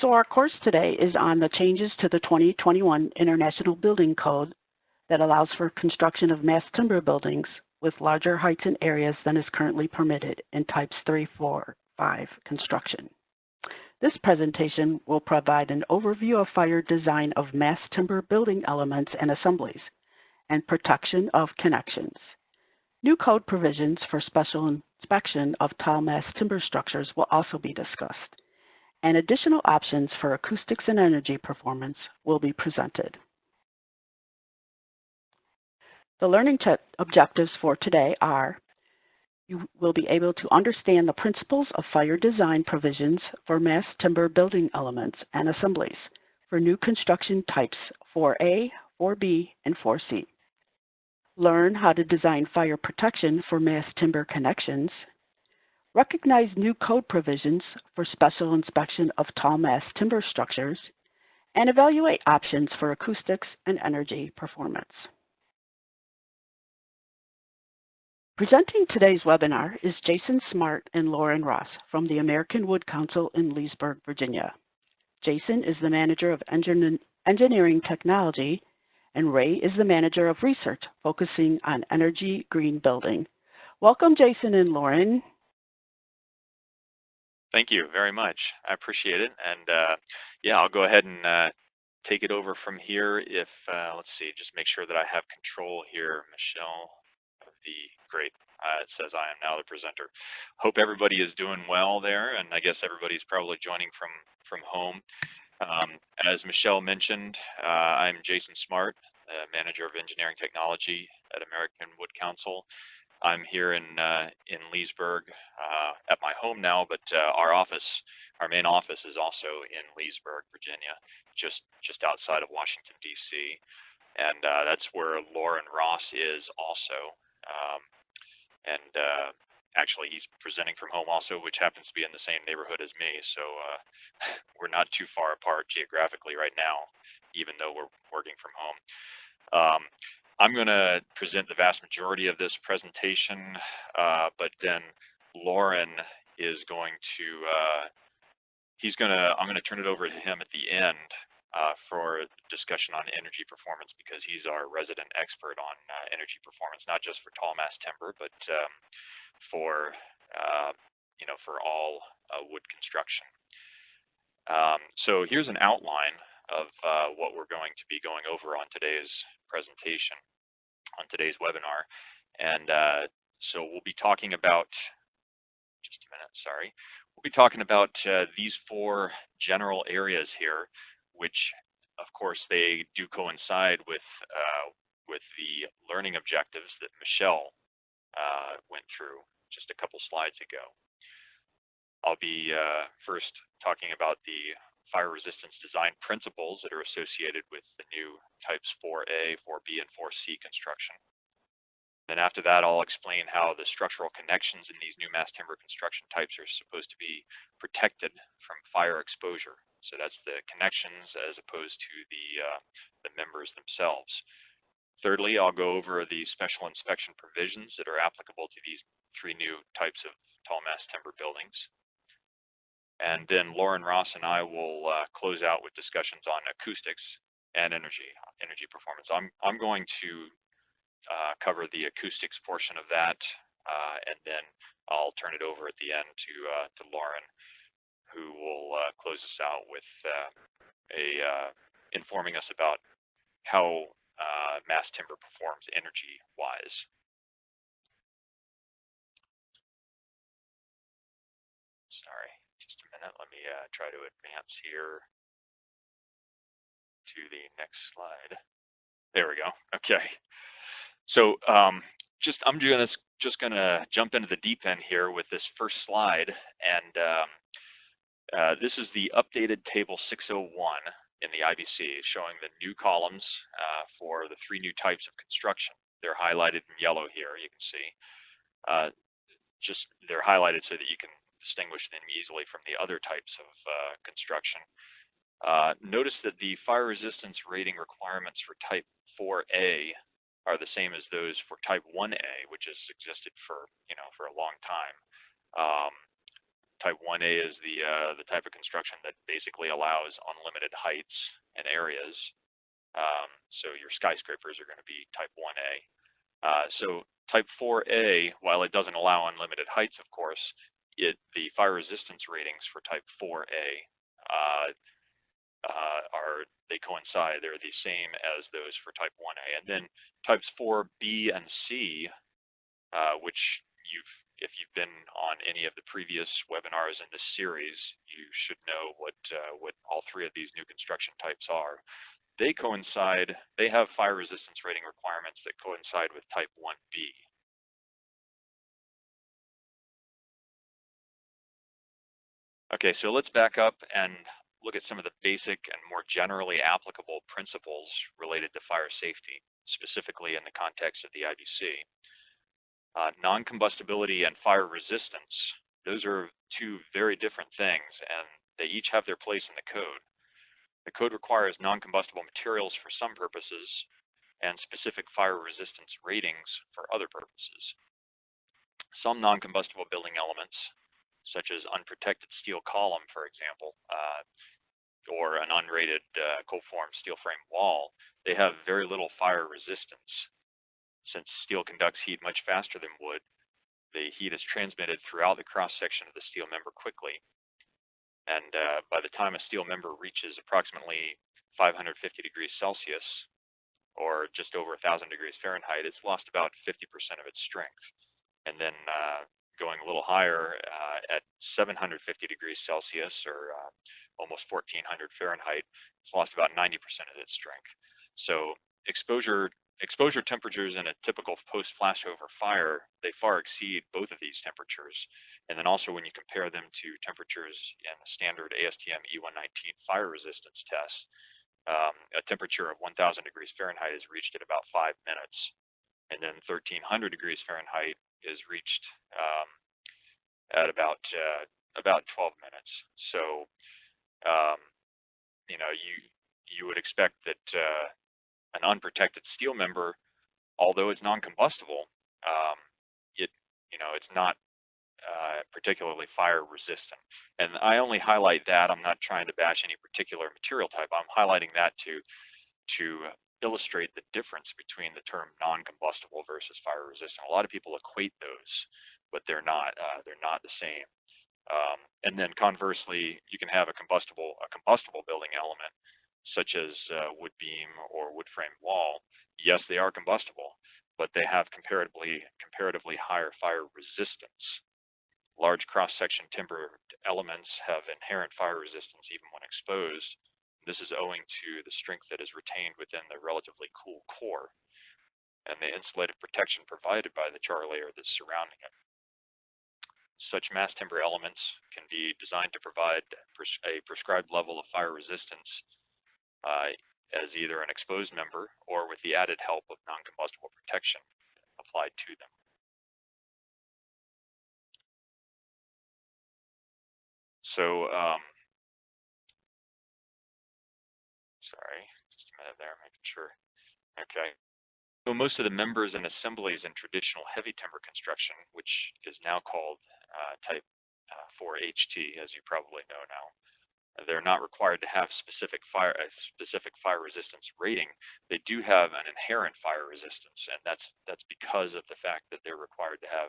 So our course today is on the changes to the 2021 International Building Code that allows for construction of mass timber buildings with larger heights and areas than is currently permitted in types 3, 4, 5 construction. This presentation will provide an overview of fire design of mass timber building elements and assemblies and protection of connections. New code provisions for special inspection of tall mass timber structures will also be discussed, and additional options for acoustics and energy performance will be presented. The learning objectives for today are: you will be able to understand the principles of fire design provisions for mass timber building elements and assemblies for new construction types 4A, 4B, and 4C. Learn how to design fire protection for mass timber connections. Recognize new code provisions for special inspection of tall mass timber structures, and evaluate options for acoustics and energy performance. Presenting today's webinar is Jason Smart and Lauren Ross from the American Wood Council in Leesburg, Virginia. Jason is the Manager of Engineering Technology, and Ray is the Manager of Research, focusing on energy green building. Welcome, Jason and Lauren. Thank you very much. I appreciate it. And yeah, I'll go ahead and take it over from here. If, let's see, just make sure that I have control here. Michelle, great. It says I am now the presenter. Hope everybody is doing well there. And I guess everybody's probably joining from home. As Michelle mentioned, I'm Jason Smart, Manager of Engineering Technology at American Wood Council. I'm here in Leesburg at my home now, but our main office is also in Leesburg, Virginia, just outside of Washington, D.C. And that's where Lauren Ross is also. Actually, he's presenting from home also, which happens to be in the same neighborhood as me. So we're not too far apart geographically right now, even though we're working from home. I'm going to present the vast majority of this presentation, but then Lauren is going to, I'm going to turn it over to him at the end for discussion on energy performance, because he's our resident expert on energy performance, not just for tall mass timber, but for for all wood construction. So here's an outline of what we're going to be going over on today's presentation, on today's webinar. And so we'll be talking about, just a minute, sorry. We'll be talking about these four general areas here, which of course they do coincide with the learning objectives that Michelle went through just a couple slides ago. I'll be first talking about the fire resistance design principles that are associated with the new types 4A, 4B, and 4C construction. Then after that, I'll explain how the structural connections in these new mass timber construction types are supposed to be protected from fire exposure. So that's the connections as opposed to the members themselves. Thirdly, I'll go over the special inspection provisions that are applicable to these three new types of tall mass timber buildings. And then Lauren Ross and I will close out with discussions on acoustics and energy performance. I'm going to cover the acoustics portion of that, and then I'll turn it over at the end to Lauren, who will close us out with informing us about how mass timber performs energy-wise. Sorry, just a minute. Let me try to advance here to the next slide. There we go. Okay. So I'm just gonna jump into the deep end here with this first slide, and this is the updated table 601 in the IBC, showing the new columns for the three new types of construction. They're highlighted in yellow here. You can see they're highlighted so that you can distinguish them easily from the other types of construction. Notice that the fire resistance rating requirements for type 4A are the same as those for type 1A, which has existed for a long time. type 1A is the type of construction that basically allows unlimited heights and areas. So your skyscrapers are going to be type 1A. So type 4A, while it doesn't allow unlimited heights, of course, the fire resistance ratings for type 4A they coincide. They're the same as those for type 1A. And then types 4B and C, which if you've been on any of the previous webinars in this series, you should know what all three of these new construction types are. They coincide. They have fire resistance rating requirements that coincide with type 1B. Okay, so let's back up and look at some of the basic and more generally applicable principles related to fire safety, specifically in the context of the IBC. Non-combustibility and fire resistance, those are two very different things, and they each have their place in the code. The code requires non-combustible materials for some purposes and specific fire resistance ratings for other purposes. Some non-combustible building elements, such as unprotected steel column, for example, or an unrated cold-formed steel frame wall, they have very little fire resistance. Since steel conducts heat much faster than wood, the heat is transmitted throughout the cross-section of the steel member quickly. And by the time a steel member reaches approximately 550 degrees Celsius, or just over 1,000 degrees Fahrenheit, it's lost about 50% of its strength. And then going a little higher at 750 degrees Celsius, or almost 1,400 Fahrenheit, it's lost about 90% of its strength. So exposure temperatures in a typical post-flashover fire, they far exceed both of these temperatures. And then also when you compare them to temperatures in the standard ASTM E119 fire resistance test, a temperature of 1,000 degrees Fahrenheit is reached at about 5 minutes. And then 1,300 degrees Fahrenheit is reached at about 12 minutes. So, you know, you would expect that an unprotected steel member, although it's non-combustible, it's not particularly fire resistant. And I only highlight that. I'm not trying to bash any particular material type. I'm highlighting that to illustrate the difference between the term non-combustible versus fire resistant. A lot of people equate those, but they're not. They're not the same. And then conversely, you can have a combustible building element, such as wood beam or wood frame wall. Yes, they are combustible, but they have comparatively higher fire resistance. Large cross-section timber elements have inherent fire resistance even when exposed. This is owing to the strength that is retained within the relatively cool core and the insulated protection provided by the char layer that's surrounding it. Such mass timber elements can be designed to provide a prescribed level of fire resistance as either an exposed member or with the added help of non-combustible protection applied to them. So, sorry, just a minute there, making sure. Okay. So most of the members and assemblies in traditional heavy timber construction, which is now called type 4HT, as you probably know now, they're not required to have a specific fire resistance rating. They do have an inherent fire resistance, and that's because of the fact that they're required to have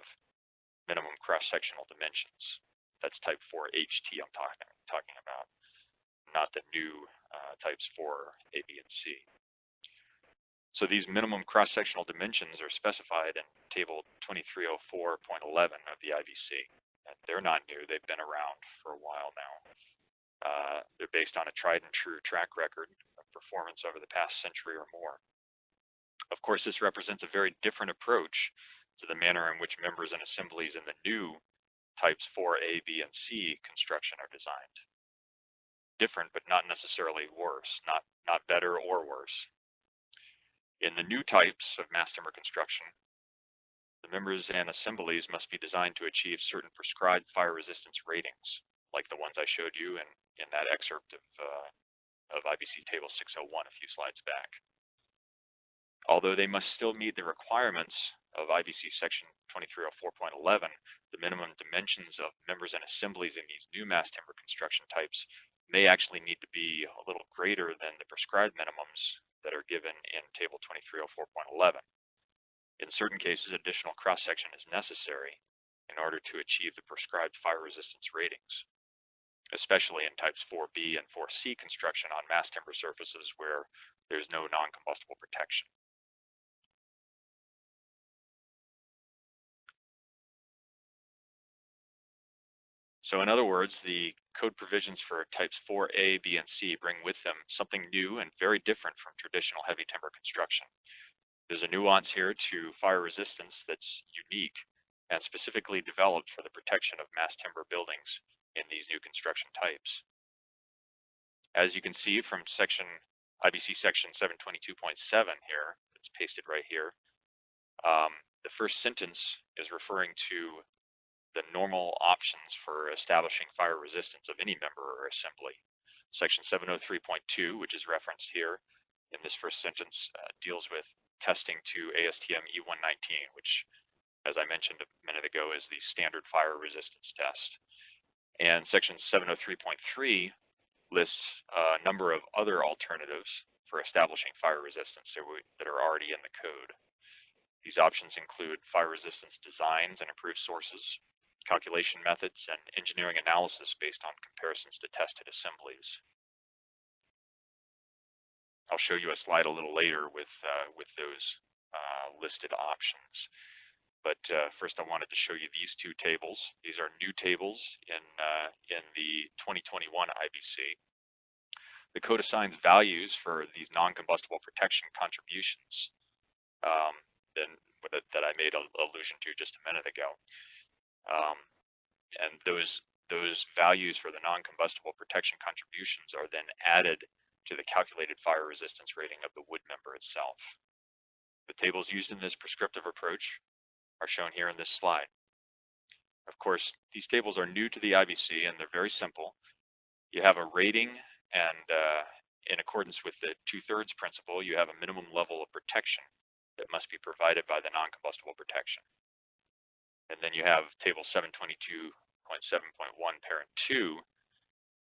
minimum cross-sectional dimensions. That's type 4HT I'm talking about, not the new types 4A, B, and C. So these minimum cross-sectional dimensions are specified in Table 2304.11 of the IBC. And they're not new. They've been around for a while now. They're based on a tried and true track record of performance over the past century or more. Of course, this represents a very different approach to the manner in which members and assemblies in the new types 4A, B, and C construction are designed. Different, but not necessarily worse, not better or worse. In the new types of mass timber construction, the members and assemblies must be designed to achieve certain prescribed fire resistance ratings, like the ones I showed you in that excerpt of IBC Table 601 a few slides back. Although they must still meet the requirements of IBC Section 2304.11, the minimum dimensions of members and assemblies in these new mass timber construction types may actually need to be a little greater than the prescribed minimums that are given in Table 2304.11. In certain cases, additional cross-section is necessary in order to achieve the prescribed fire resistance ratings, especially in types 4B and 4C construction on mass timber surfaces where there's no non-combustible protection. So in other words, the code provisions for types 4A, B, and C bring with them something new and very different from traditional heavy timber construction. There's a nuance here to fire resistance that's unique and specifically developed for the protection of mass timber buildings in these new construction types. As you can see from IBC section 722.7 here, it's pasted right here, the first sentence is referring to the normal options for establishing fire resistance of any member or assembly. Section 703.2, which is referenced here in this first sentence, deals with testing to ASTM E119, which, as I mentioned a minute ago, is the standard fire resistance test. And section 703.3 lists a number of other alternatives for establishing fire resistance that are already in the code. These options include fire resistance designs and approved sources, calculation methods, and engineering analysis based on comparisons to tested assemblies. I'll show you a slide a little later with those listed options. But first I wanted to show you these two tables. These are new tables in the 2021 IBC. The code assigns values for these non-combustible protection contributions that I made an allusion to just a minute ago. And those values for the non-combustible protection contributions are then added to the calculated fire resistance rating of the wood member itself. The tables used in this prescriptive approach are shown here in this slide. Of course, these tables are new to the IBC and they're very simple. You have a rating, and in accordance with the 2/3 principle, you have a minimum level of protection that must be provided by the non-combustible protection. And then you have table 722.7.1 parent 2,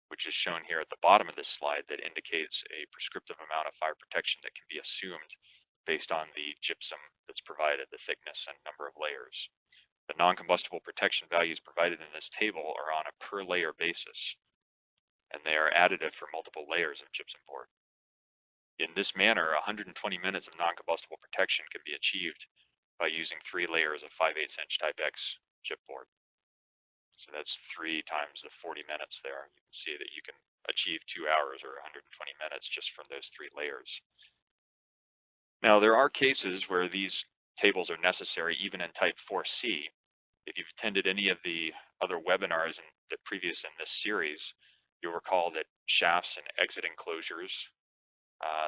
which is shown here at the bottom of this slide, that indicates a prescriptive amount of fire protection that can be assumed based on the gypsum that's provided, the thickness and number of layers. The non-combustible protection values provided in this table are on a per layer basis, and they are additive for multiple layers of gypsum board. In this manner, 120 minutes of non-combustible protection can be achieved by using 3 layers of 5/8 inch type X chipboard. So that's 3 times the 40 minutes there. You can see that you can achieve 2 hours or 120 minutes just from those 3 layers. Now, there are cases where these tables are necessary even in type 4C. If you've attended any of the other webinars in this series, you'll recall that shafts and exit enclosures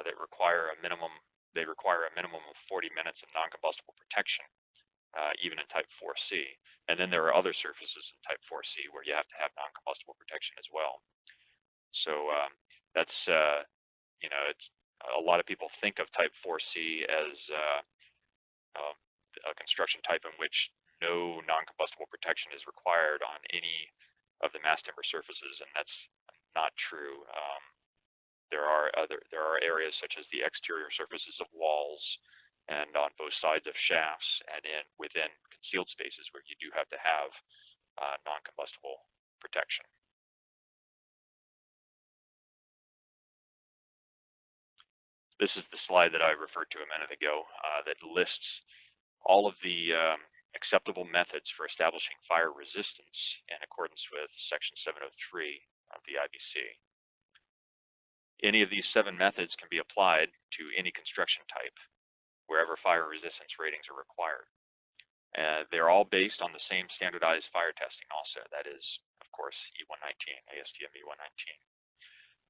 that require a minimum of 40 minutes of non-combustible protection, even in type 4C. And then there are other surfaces in type 4C where you have to have non-combustible protection as well. So that's it's a lot of people think of type 4C as a construction type in which no non-combustible protection is required on any of the mass timber surfaces, and that's not true. There are areas such as the exterior surfaces of walls and on both sides of shafts and within concealed spaces where you do have to have non-combustible protection. This is the slide that I referred to a minute ago that lists all of the acceptable methods for establishing fire resistance in accordance with Section 703 of the IBC. Any of these 7 methods can be applied to any construction type, wherever fire resistance ratings are required. They're all based on the same standardized fire testing also. That is, of course, E119, ASTM E119.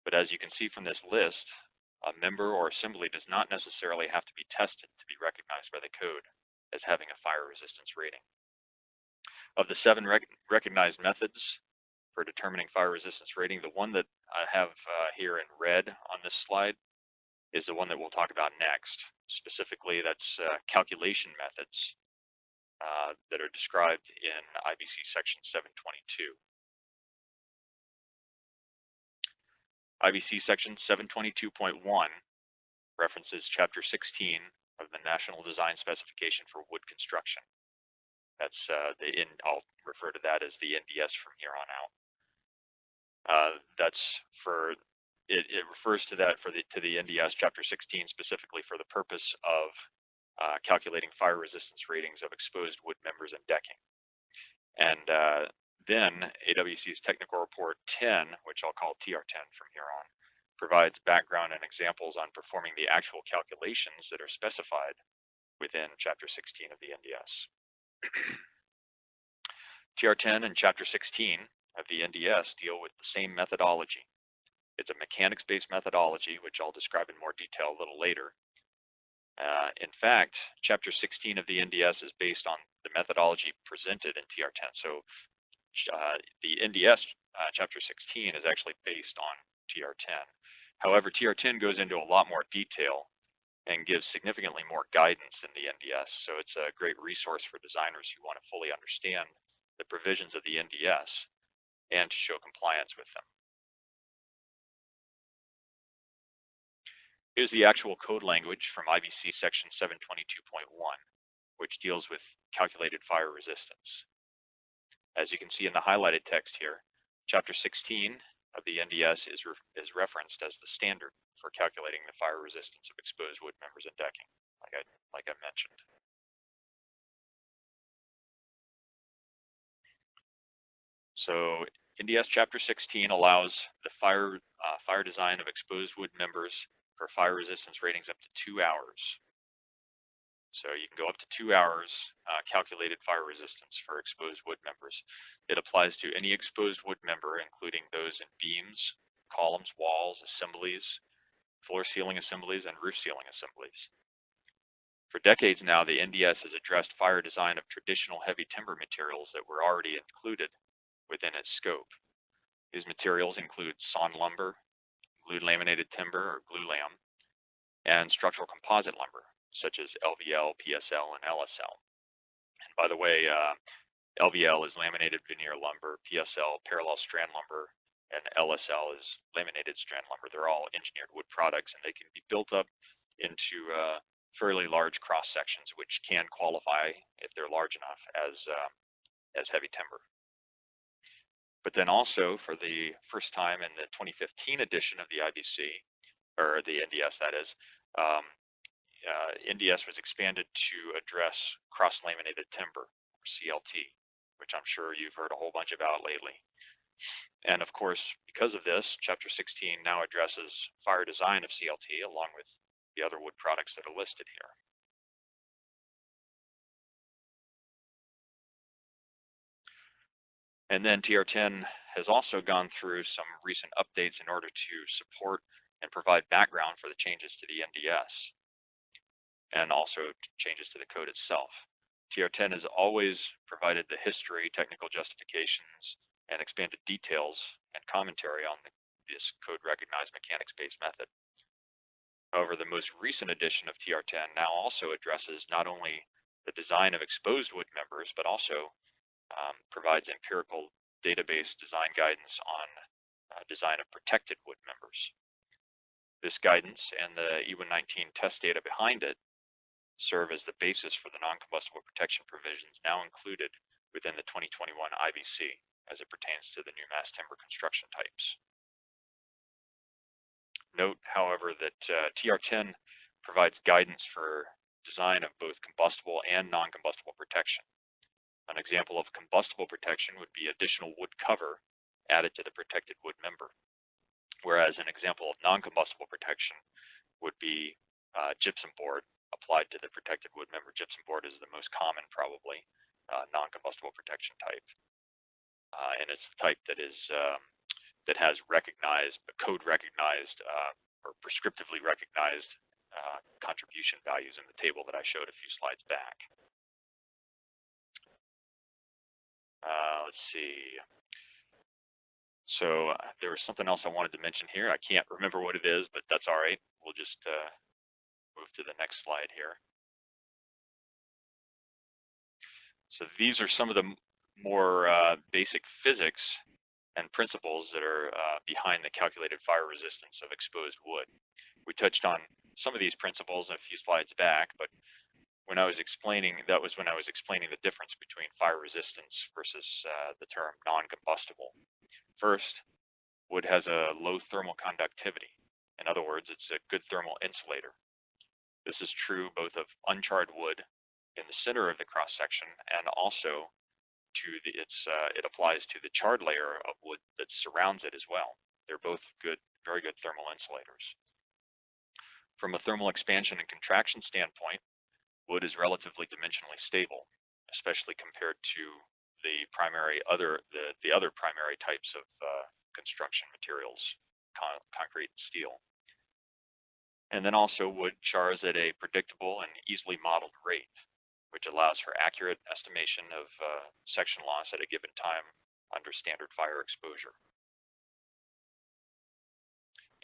But as you can see from this list, a member or assembly does not necessarily have to be tested to be recognized by the code as having a fire resistance rating. Of the 7 recognized methods for determining fire resistance rating, the one that I have here in red on this slide is the one that we'll talk about next. Specifically, that's calculation methods that are described in IBC Section 722. IBC Section 722.1 references Chapter 16 of the National Design Specification for Wood Construction. That's I'll refer to that as the NDS from here on out. It refers to that to the NDS Chapter 16 specifically for the purpose of calculating fire resistance ratings of exposed wood members and decking. And then AWC's Technical Report 10, which I'll call TR10 from here on, provides background and examples on performing the actual calculations that are specified within Chapter 16 of the NDS. TR10 and Chapter 16 of the NDS deal with the same methodology. It's a mechanics-based methodology, which I'll describe in more detail a little later. In fact, Chapter 16 of the NDS is based on the methodology presented in TR10. So the NDS Chapter 16 is actually based on TR10. However, TR10 goes into a lot more detail and gives significantly more guidance than the NDS. So it's a great resource for designers who want to fully understand the provisions of the NDS and to show compliance with them. Here's the actual code language from IBC Section 722.1, which deals with calculated fire resistance. As you can see in the highlighted text here, Chapter 16 of the NDS is referenced as the standard for calculating the fire resistance of exposed wood members and decking, like I mentioned. So NDS Chapter 16 allows the fire design of exposed wood members for fire resistance ratings up to 2 hours. So you can go up to 2 hours calculated fire resistance for exposed wood members. It applies to any exposed wood member, including those in beams, columns, walls, assemblies, floor ceiling assemblies, and roof ceiling assemblies. For decades now, the NDS has addressed fire design of traditional heavy timber materials that were already included within its scope. These materials include sawn lumber, glued laminated timber, or Glulam, and structural composite lumber, such as LVL, PSL, and LSL. And by the way, LVL is laminated veneer lumber, PSL parallel strand lumber, and LSL is laminated strand lumber. They're all engineered wood products, and they can be built up into fairly large cross sections, which can qualify, if they're large enough, as heavy timber. But then also, for the first time in the 2015 edition of the IBC, or the NDS that is, NDS was expanded to address cross-laminated timber, or CLT, which I'm sure you've heard a whole bunch about lately. And of course, because of this, Chapter 16 now addresses fire design of CLT along with the other wood products that are listed here. And then TR10 has also gone through some recent updates in order to support and provide background for the changes to the NDS, and also changes to the code itself. TR10 has always provided the history, technical justifications, and expanded details and commentary on this code-recognized mechanics-based method. However, the most recent edition of TR10 now also addresses not only the design of exposed wood members, but also provides empirical database design guidance on design of protected wood members. This guidance and the E119 test data behind it serve as the basis for the non-combustible protection provisions now included within the 2021 IBC as it pertains to the new mass timber construction types. Note, however, that TR10 provides guidance for design of both combustible and non-combustible protection. An example of combustible protection would be additional wood cover added to the protected wood member, whereas an example of non-combustible protection would be gypsum board applied to the protected wood member. Gypsum board is the most common, probably, non-combustible protection type, and it's the type that is that has recognized, code-recognized, or prescriptively recognized contribution values in the table that I showed a few slides back. Let's see. So there was something else I wanted to mention here. I can't remember what it is, but that's all right. We'll just move to the next slide here. So these are some of the more basic physics and principles that are behind the calculated fire resistance of exposed wood. We touched on some of these principles a few slides back, but when I was explaining, that was when I was explaining the difference between fire resistance versus the term non-combustible. First, wood has a low thermal conductivity. In other words, it's a good thermal insulator. This is true both of uncharred wood in the center of the cross section and also to it applies to the charred layer of wood that surrounds it as well. They're both good, very good thermal insulators. From a thermal expansion and contraction standpoint, wood is relatively dimensionally stable, especially compared to the other primary types of construction materials, concrete and steel. And then also wood chars at a predictable and easily modeled rate, which allows for accurate estimation of section loss at a given time under standard fire exposure.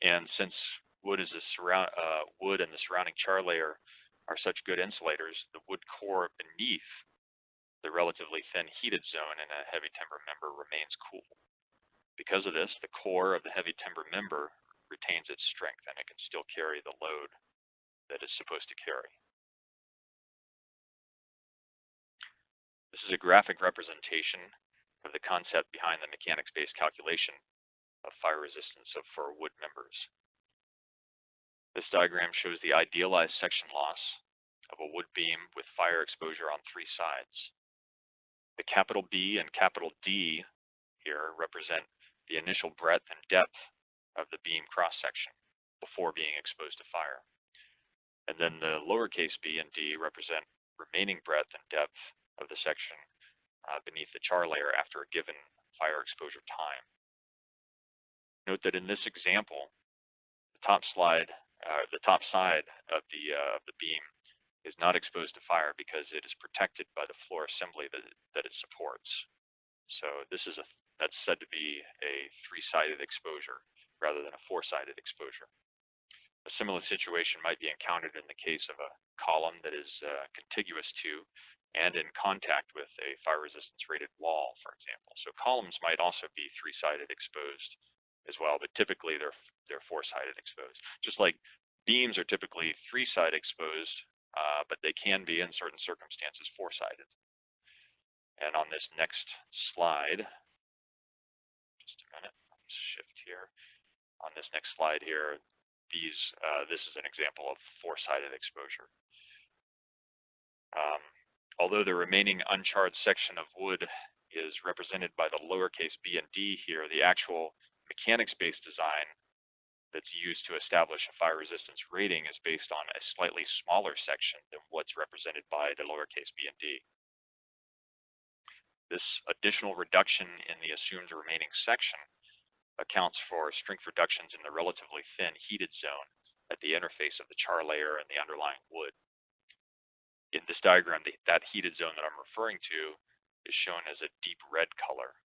And since wood and the surrounding char layer are such good insulators, the wood core beneath the relatively thin heated zone in a heavy timber member remains cool. Because of this, the core of the heavy timber member retains its strength and it can still carry the load that it's supposed to carry. This is a graphic representation of the concept behind the mechanics-based calculation of fire resistance for wood members. This diagram shows the idealized section loss of a wood beam with fire exposure on three sides. The capital B and capital D here represent the initial breadth and depth of the beam cross-section before being exposed to fire. And then the lowercase b and d represent remaining breadth and depth of the section beneath the char layer after a given fire exposure time. Note that in this example, the top side of the beam is not exposed to fire because it is protected by the floor assembly that it supports. So that's said to be a three-sided exposure rather than a four-sided exposure. A similar situation might be encountered in the case of a column that is contiguous to and in contact with a fire resistance rated wall, for example. So columns might also be three-sided exposed as well, but typically they're four-sided exposed. Just like beams are typically three-sided exposed, but they can be in certain circumstances four-sided. And on this next slide, just a minute, let's shift here. On this next slide here, this is an example of four-sided exposure. Although the remaining uncharred section of wood is represented by the lowercase b and d here, the actual mechanics-based design that's used to establish a fire resistance rating is based on a slightly smaller section than what's represented by the lowercase b and d. This additional reduction in the assumed remaining section accounts for strength reductions in the relatively thin heated zone at the interface of the char layer and the underlying wood. In this diagram, that heated zone that I'm referring to is shown as a deep red color.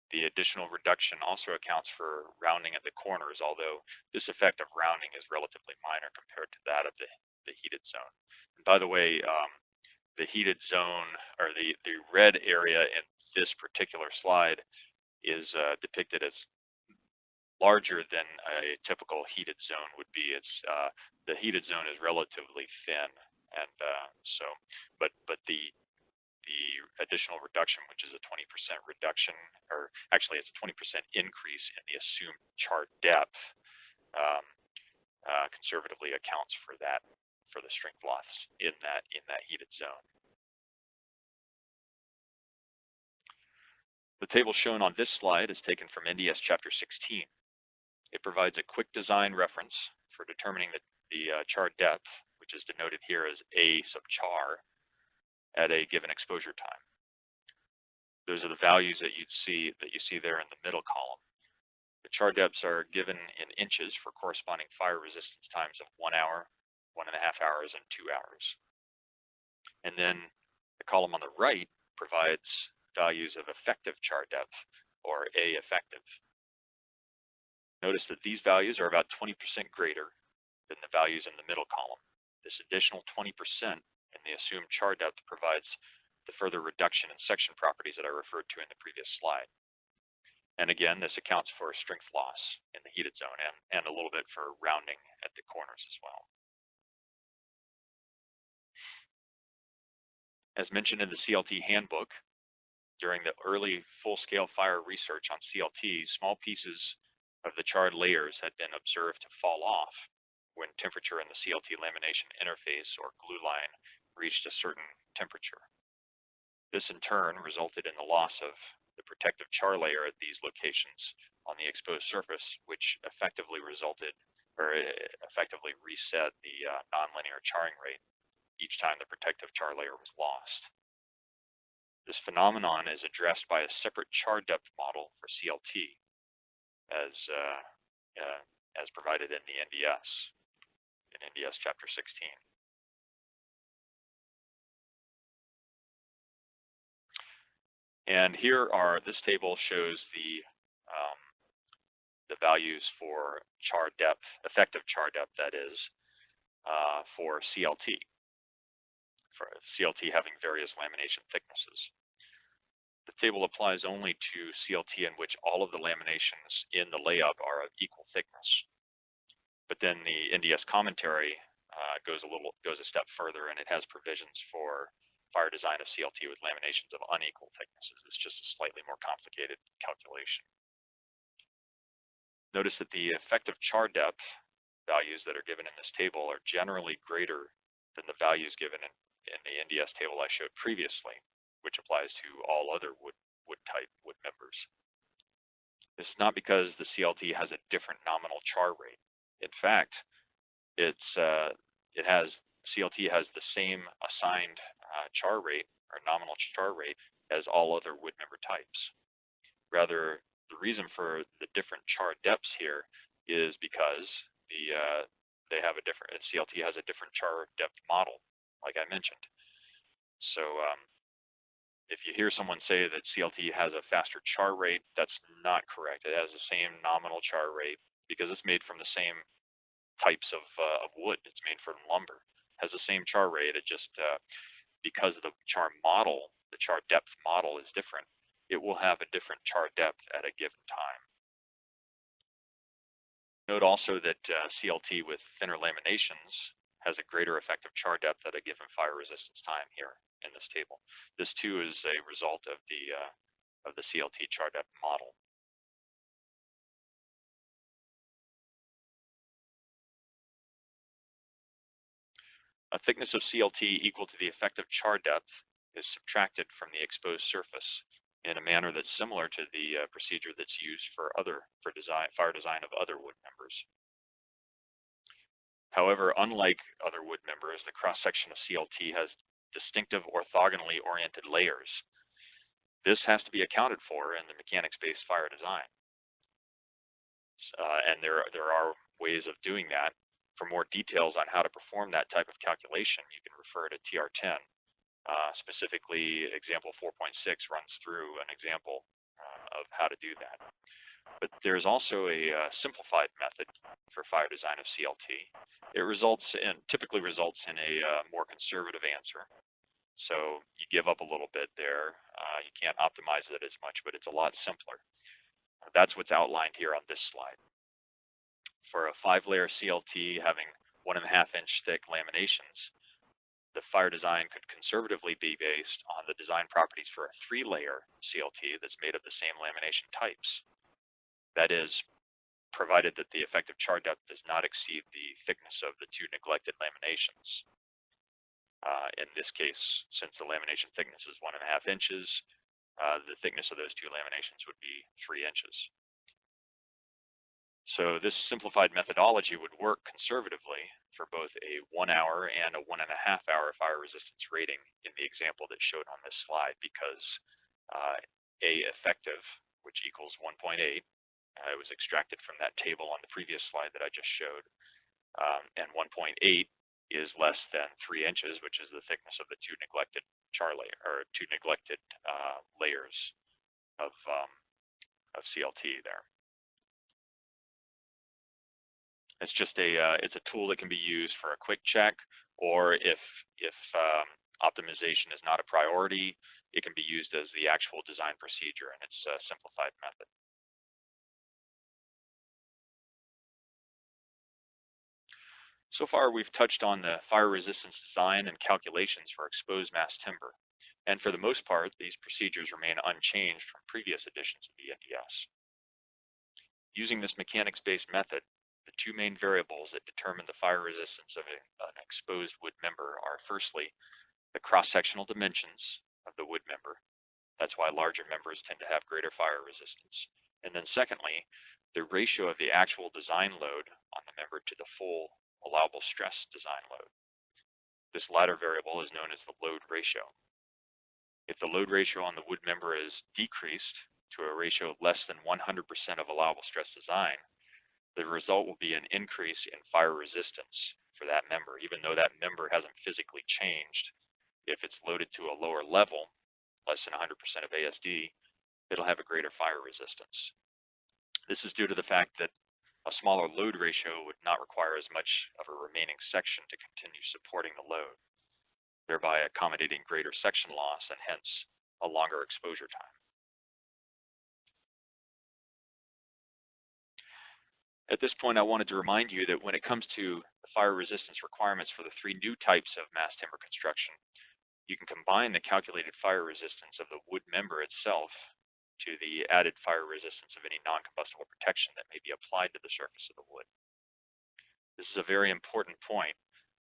The additional reduction also accounts for rounding at the corners, although this effect of rounding is relatively minor compared to that of the heated zone. And by the way, the heated zone, or the red area in this particular slide, is depicted as larger than a typical heated zone would be. The heated zone is relatively thin, and but the additional reduction, which is a 20% reduction, or actually it's a 20% increase in the assumed char depth, conservatively accounts for the strength loss in that heated zone. The table shown on this slide is taken from NDS Chapter 16. It provides a quick design reference for determining the char depth, which is denoted here as A sub char, at a given exposure time. Those are the values that you see there in the middle column. The char depths are given in inches for corresponding fire resistance times of 1 hour, 1.5 hours, and 2 hours. And then the column on the right provides values of effective char depth, or A effective. Notice that these values are about 20% greater than the values in the middle column. This additional 20% in the assumed char depth provides the further reduction in section properties that I referred to in the previous slide. And again, this accounts for strength loss in the heated zone and a little bit for rounding at the corners as well. As mentioned in the CLT handbook, during the early full-scale fire research on CLT, small pieces of the charred layers had been observed to fall off when temperature in the CLT lamination interface or glue line reached a certain temperature. This in turn resulted in the loss of the protective char layer at these locations on the exposed surface, which effectively reset the nonlinear charring rate each time the protective char layer was lost. This phenomenon is addressed by a separate char depth model for CLT, as provided in the NDS, in NDS Chapter 16. And this table shows the values for char depth, effective char depth, that is, for CLT. For CLT having various lamination thicknesses. The table applies only to CLT in which all of the laminations in the layup are of equal thickness. But then the NDS commentary goes a step further, and it has provisions for fire design of CLT with laminations of unequal thicknesses. It's just a slightly more complicated calculation. Notice that the effective char depth values that are given in this table are generally greater than the values given in the NDS table I showed previously, which applies to all other wood members. This is not because the CLT has a different nominal char rate. In fact, CLT has the same assigned char rate or nominal char rate as all other wood member types. Rather, the reason for the different char depths here is because CLT has a different char depth model, like I mentioned. So if you hear someone say that CLT has a faster char rate, that's not correct. It has the same nominal char rate because it's made from the same types of wood. It's made from lumber. It has the same char rate. It just, because the char model, the char depth model is different, it will have a different char depth at a given time. Note also that CLT with thinner laminations has a greater effective char depth at a given fire resistance time here in this table. This too is a result of the CLT char depth model. A thickness of CLT equal to the effective char depth is subtracted from the exposed surface in a manner that's similar to the procedure that's used for fire design of other wood members. However, unlike other wood members, the cross-section of CLT has distinctive orthogonally oriented layers. This has to be accounted for in the mechanics-based fire design. And there are ways of doing that. For more details on how to perform that type of calculation, you can refer to TR10. Specifically, example 4.6 runs through an example of how to do that. But there's also a simplified method for fire design of CLT. It typically results in a more conservative answer. So you give up a little bit there. You can't optimize it as much, but it's a lot simpler. That's what's outlined here on this slide. For a 5-layer CLT having 1.5-inch thick laminations, the fire design could conservatively be based on the design properties for a 3-layer CLT that's made of the same lamination types. That is, provided that the effective char depth does not exceed the thickness of the 2 neglected laminations. In this case, since the lamination thickness is 1.5 inches, the thickness of those 2 laminations would be 3 inches. So this simplified methodology would work conservatively for both a 1-hour and a 1.5-hour fire resistance rating in the example that's shown on this slide, because A effective, which equals 1.8, it was extracted from that table on the previous slide that I just showed, and 1.8 is less than 3 inches, which is the thickness of the 2 neglected layers of CLT there. It's just it's a tool that can be used for a quick check, or if optimization is not a priority, it can be used as the actual design procedure, and it's a simplified method. So far, we've touched on the fire resistance design and calculations for exposed mass timber. And for the most part, these procedures remain unchanged from previous editions of the NDS. Using this mechanics-based method, the two main variables that determine the fire resistance of an exposed wood member are, firstly, the cross-sectional dimensions of the wood member. That's why larger members tend to have greater fire resistance. And then secondly, the ratio of the actual design load on the member to the full allowable stress design load. This latter variable is known as the load ratio. If the load ratio on the wood member is decreased to a ratio less than 100% of allowable stress design, the result will be an increase in fire resistance for that member, even though that member hasn't physically changed. If it's loaded to a lower level, less than 100% of ASD, it'll have a greater fire resistance. This is due to the fact that a smaller load ratio would not require as much of a remaining section to continue supporting the load, thereby accommodating greater section loss and hence a longer exposure time. At this point, I wanted to remind you that when it comes to the fire resistance requirements for the three new types of mass timber construction, you can combine the calculated fire resistance of the wood member itself to the added fire resistance of any non-combustible protection that may be applied to the surface of the wood. This is a very important point.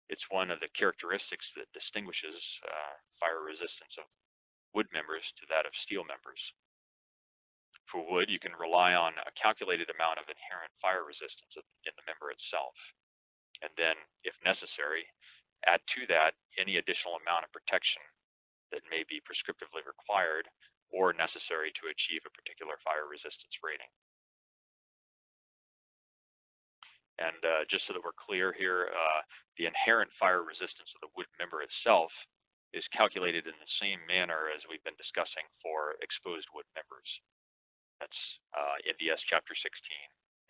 It's one of the characteristics that distinguishes fire resistance of wood members to that of steel members. For wood, you can rely on a calculated amount of inherent fire resistance in the member itself. And then, if necessary, add to that any additional amount of protection that may be prescriptively required or necessary to achieve a particular fire resistance rating. And just so that we're clear here, the inherent fire resistance of the wood member itself is calculated in the same manner as we've been discussing for exposed wood members. That's DES Chapter 16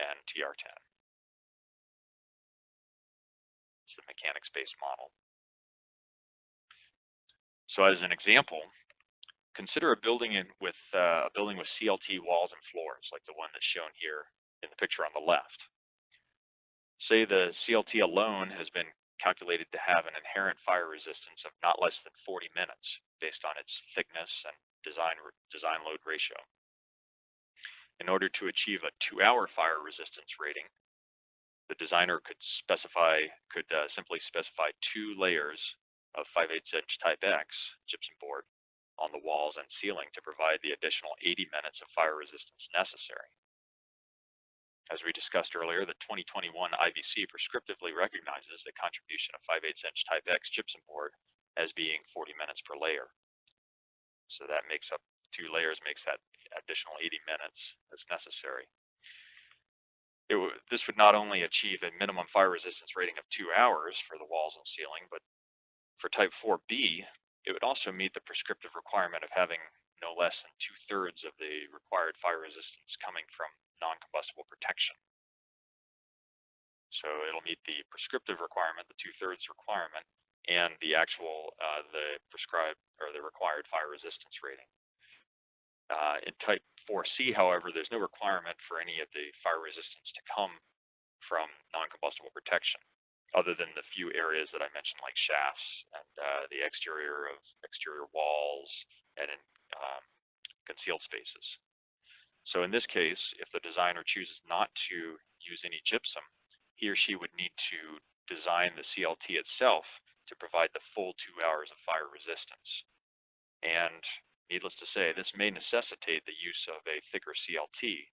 and TR10. It's the mechanics-based model. So as an example, consider a building with CLT walls and floors, like the one that's shown here in the picture on the left. Say the CLT alone has been calculated to have an inherent fire resistance of not less than 40 minutes based on its thickness and design load ratio. In order to achieve a 2-hour fire resistance rating, the designer could simply specify 2 layers of 5/8" Type X gypsum board on the walls and ceiling to provide the additional 80 minutes of fire resistance necessary. As we discussed earlier, the 2021 IVC prescriptively recognizes the contribution of 5/8" Type X gypsum board as being 40 minutes per layer. So that makes up 2 layers, makes that additional 80 minutes as necessary. This would not only achieve a minimum fire resistance rating of 2 hours for the walls and ceiling, but for Type 4B, it would also meet the prescriptive requirement of having no less than 2/3 of the required fire resistance coming from non-combustible protection. So it'll meet the prescriptive requirement, the 2/3 requirement, and the actual the prescribed or the required fire resistance rating. In Type 4C, however, there's no requirement for any of the fire resistance to come from non-combustible protection, other than the few areas that I mentioned, like shafts and the exterior walls and in concealed spaces. So in this case, if the designer chooses not to use any gypsum, he or she would need to design the CLT itself to provide the full 2 hours of fire resistance. And needless to say, this may necessitate the use of a thicker CLT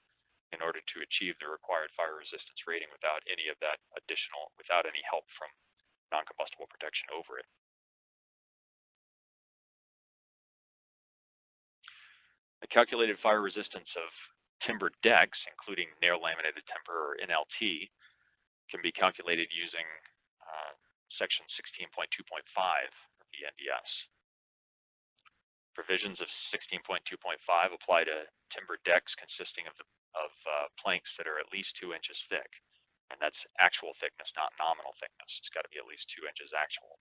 in order to achieve the required fire resistance rating without any help from non-combustible protection over it. The calculated fire resistance of timber decks, including nail laminated timber or NLT, can be calculated using section 16.2.5 of the NDS. Provisions of 16.2.5 apply to timber decks consisting of planks that are at least 2 inches thick, and that's actual thickness, not nominal thickness. It's got to be at least 2 inches actual.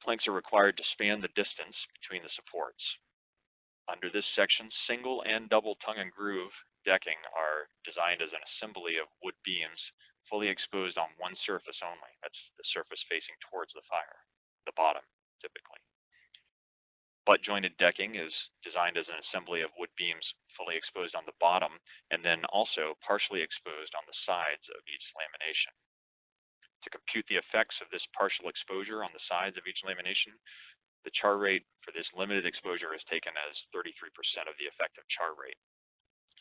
Planks are required to span the distance between the supports. Under this section, single and double tongue and groove decking are designed as an assembly of wood beams fully exposed on one surface only. That's the surface facing towards the fire, the bottom, typically. Butt-jointed decking is designed as an assembly of wood beams fully exposed on the bottom and then also partially exposed on the sides of each lamination. To compute the effects of this partial exposure on the sides of each lamination, the char rate for this limited exposure is taken as 33% of the effective char rate,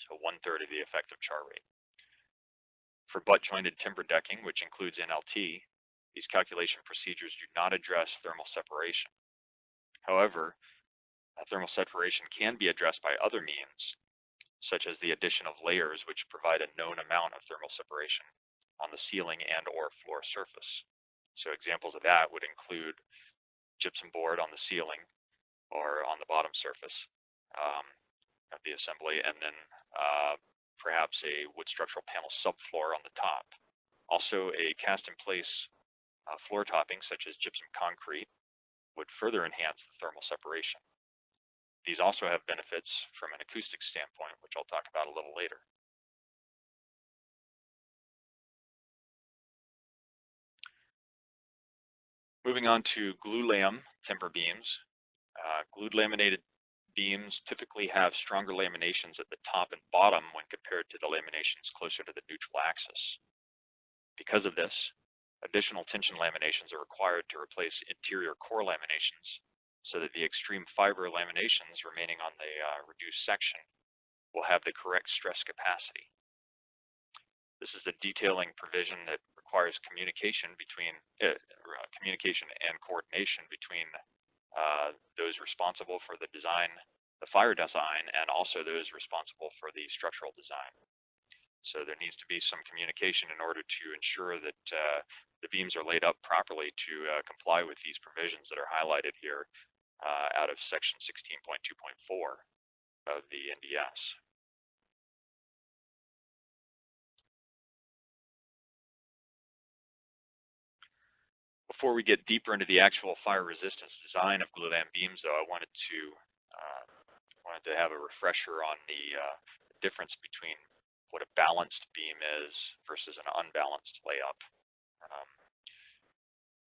so 1/3 of the effective char rate. For butt-jointed timber decking, which includes NLT, these calculation procedures do not address thermal separation. However, thermal separation can be addressed by other means, such as the addition of layers which provide a known amount of thermal separation on the ceiling and or floor surface. So examples of that would include gypsum board on the ceiling or on the bottom surface of the assembly, and then perhaps a wood structural panel subfloor on the top. Also, a cast-in-place floor topping, such as gypsum concrete, would further enhance the thermal separation. These also have benefits from an acoustic standpoint, which I'll talk about a little later. Moving on to Glulam timber beams. Glued laminated beams typically have stronger laminations at the top and bottom when compared to the laminations closer to the neutral axis. Because of this, additional tension laminations are required to replace interior core laminations so that the extreme fiber laminations remaining on the reduced section will have the correct stress capacity. This is a detailing provision that requires communication and coordination between those responsible for the design, the fire design, and also those responsible for the structural design. So there needs to be some communication in order to ensure that the beams are laid up properly to comply with these provisions that are highlighted here out of section 16.2.4 of the NDS. Before we get deeper into the actual fire resistance design of Glulam beams, though, I wanted to have a refresher on the difference between what a balanced beam is versus an unbalanced layup,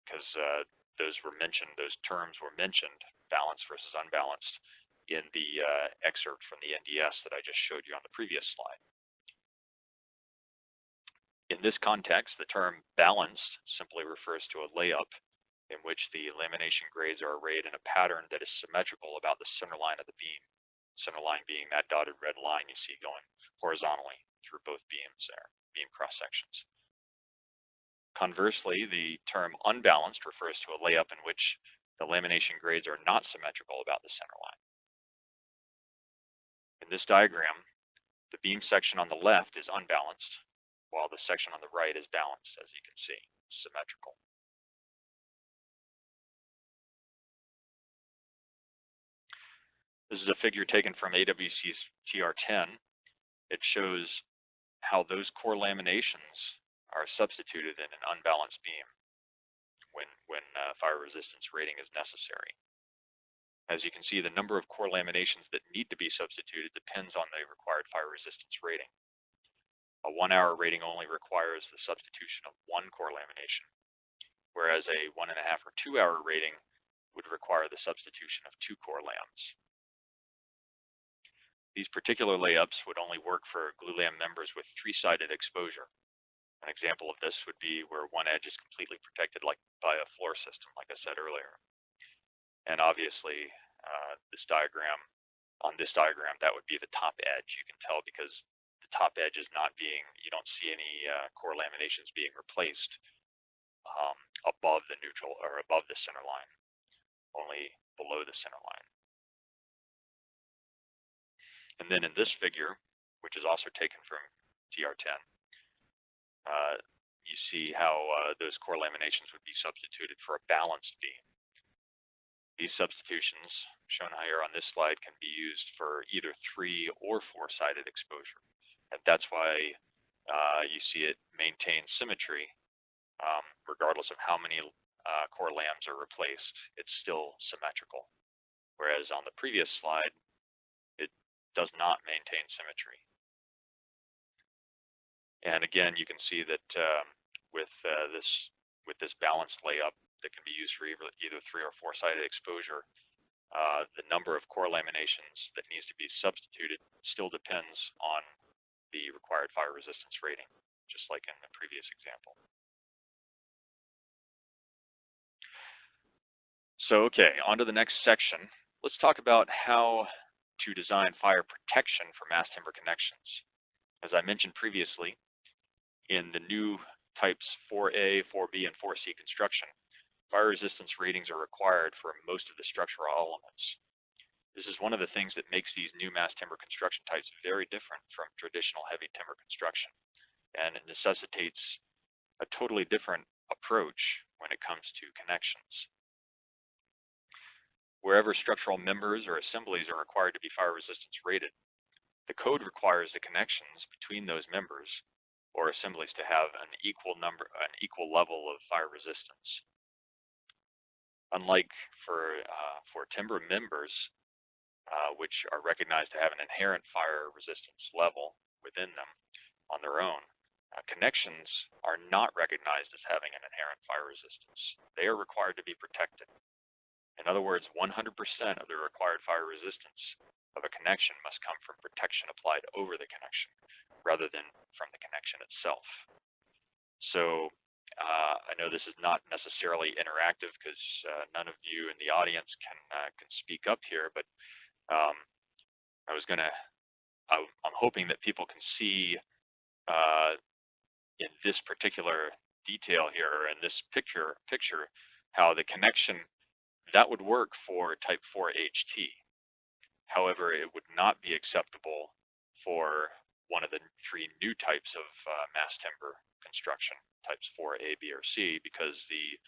because those terms were mentioned, balanced versus unbalanced, in the excerpt from the NDS that I just showed you on the previous slide. In this context, the term balanced simply refers to a layup in which the lamination grades are arrayed in a pattern that is symmetrical about the center line of the beam, center line being that dotted red line you see going horizontally through both beams there, beam cross sections. Conversely, the term unbalanced refers to a layup in which the lamination grades are not symmetrical about the center line. In this diagram, the beam section on the left is unbalanced, while the section on the right is balanced, as you can see, symmetrical. This is a figure taken from AWC's TR10. It shows how those core laminations are substituted in an unbalanced beam when fire resistance rating is necessary. As you can see, the number of core laminations that need to be substituted depends on the required fire resistance rating. A 1-hour rating only requires the substitution of 1 core lamination, whereas a 1.5 or 2-hour rating would require the substitution of 2 core lams. These particular layups would only work for Glulam members with 3-sided exposure. An example of this would be where one edge is completely protected by a floor system, like I said earlier. And obviously, on this diagram, that would be the top edge. You can tell because the top edge is not being, you don't see any core laminations being replaced above the neutral or above the center line, only below the center line. And then in this figure, which is also taken from TR10, you see how those core laminations would be substituted for a balanced beam. These substitutions, shown here on this slide, can be used for either 3 or 4-sided exposure. And that's why you see it maintain symmetry, regardless of how many core lambs are replaced, it's still symmetrical. Whereas on the previous slide, it does not maintain symmetry. And again, you can see that with this balanced layup that can be used for either 3 or 4-sided exposure, the number of core laminations that needs to be substituted still depends on the required fire resistance rating, just like in the previous example. So, okay, on to the next section. Let's talk about how to design fire protection for mass timber connections. As I mentioned previously, in the new types 4A, 4B, and 4C construction, fire resistance ratings are required for most of the structural elements. This is one of the things that makes these new mass timber construction types very different from traditional heavy timber construction, and it necessitates a totally different approach when it comes to connections. Wherever structural members or assemblies are required to be fire resistance rated, the code requires the connections between those members or assemblies to have an equal level of fire resistance. Unlike for timber members, which are recognized to have an inherent fire resistance level within them on their own, connections are not recognized as having an inherent fire resistance. They are required to be protected. In other words, 100% of the required fire resistance of a connection must come from protection applied over the connection, rather than from the connection itself. So I know this is not necessarily interactive because none of you in the audience can speak up here, but I'm hoping that people can see in this particular detail here, in this picture, how the connection that would work for type 4 HT. However, it would not be acceptable for one of the 3 new types of mass timber construction, types 4A, B, or C, because the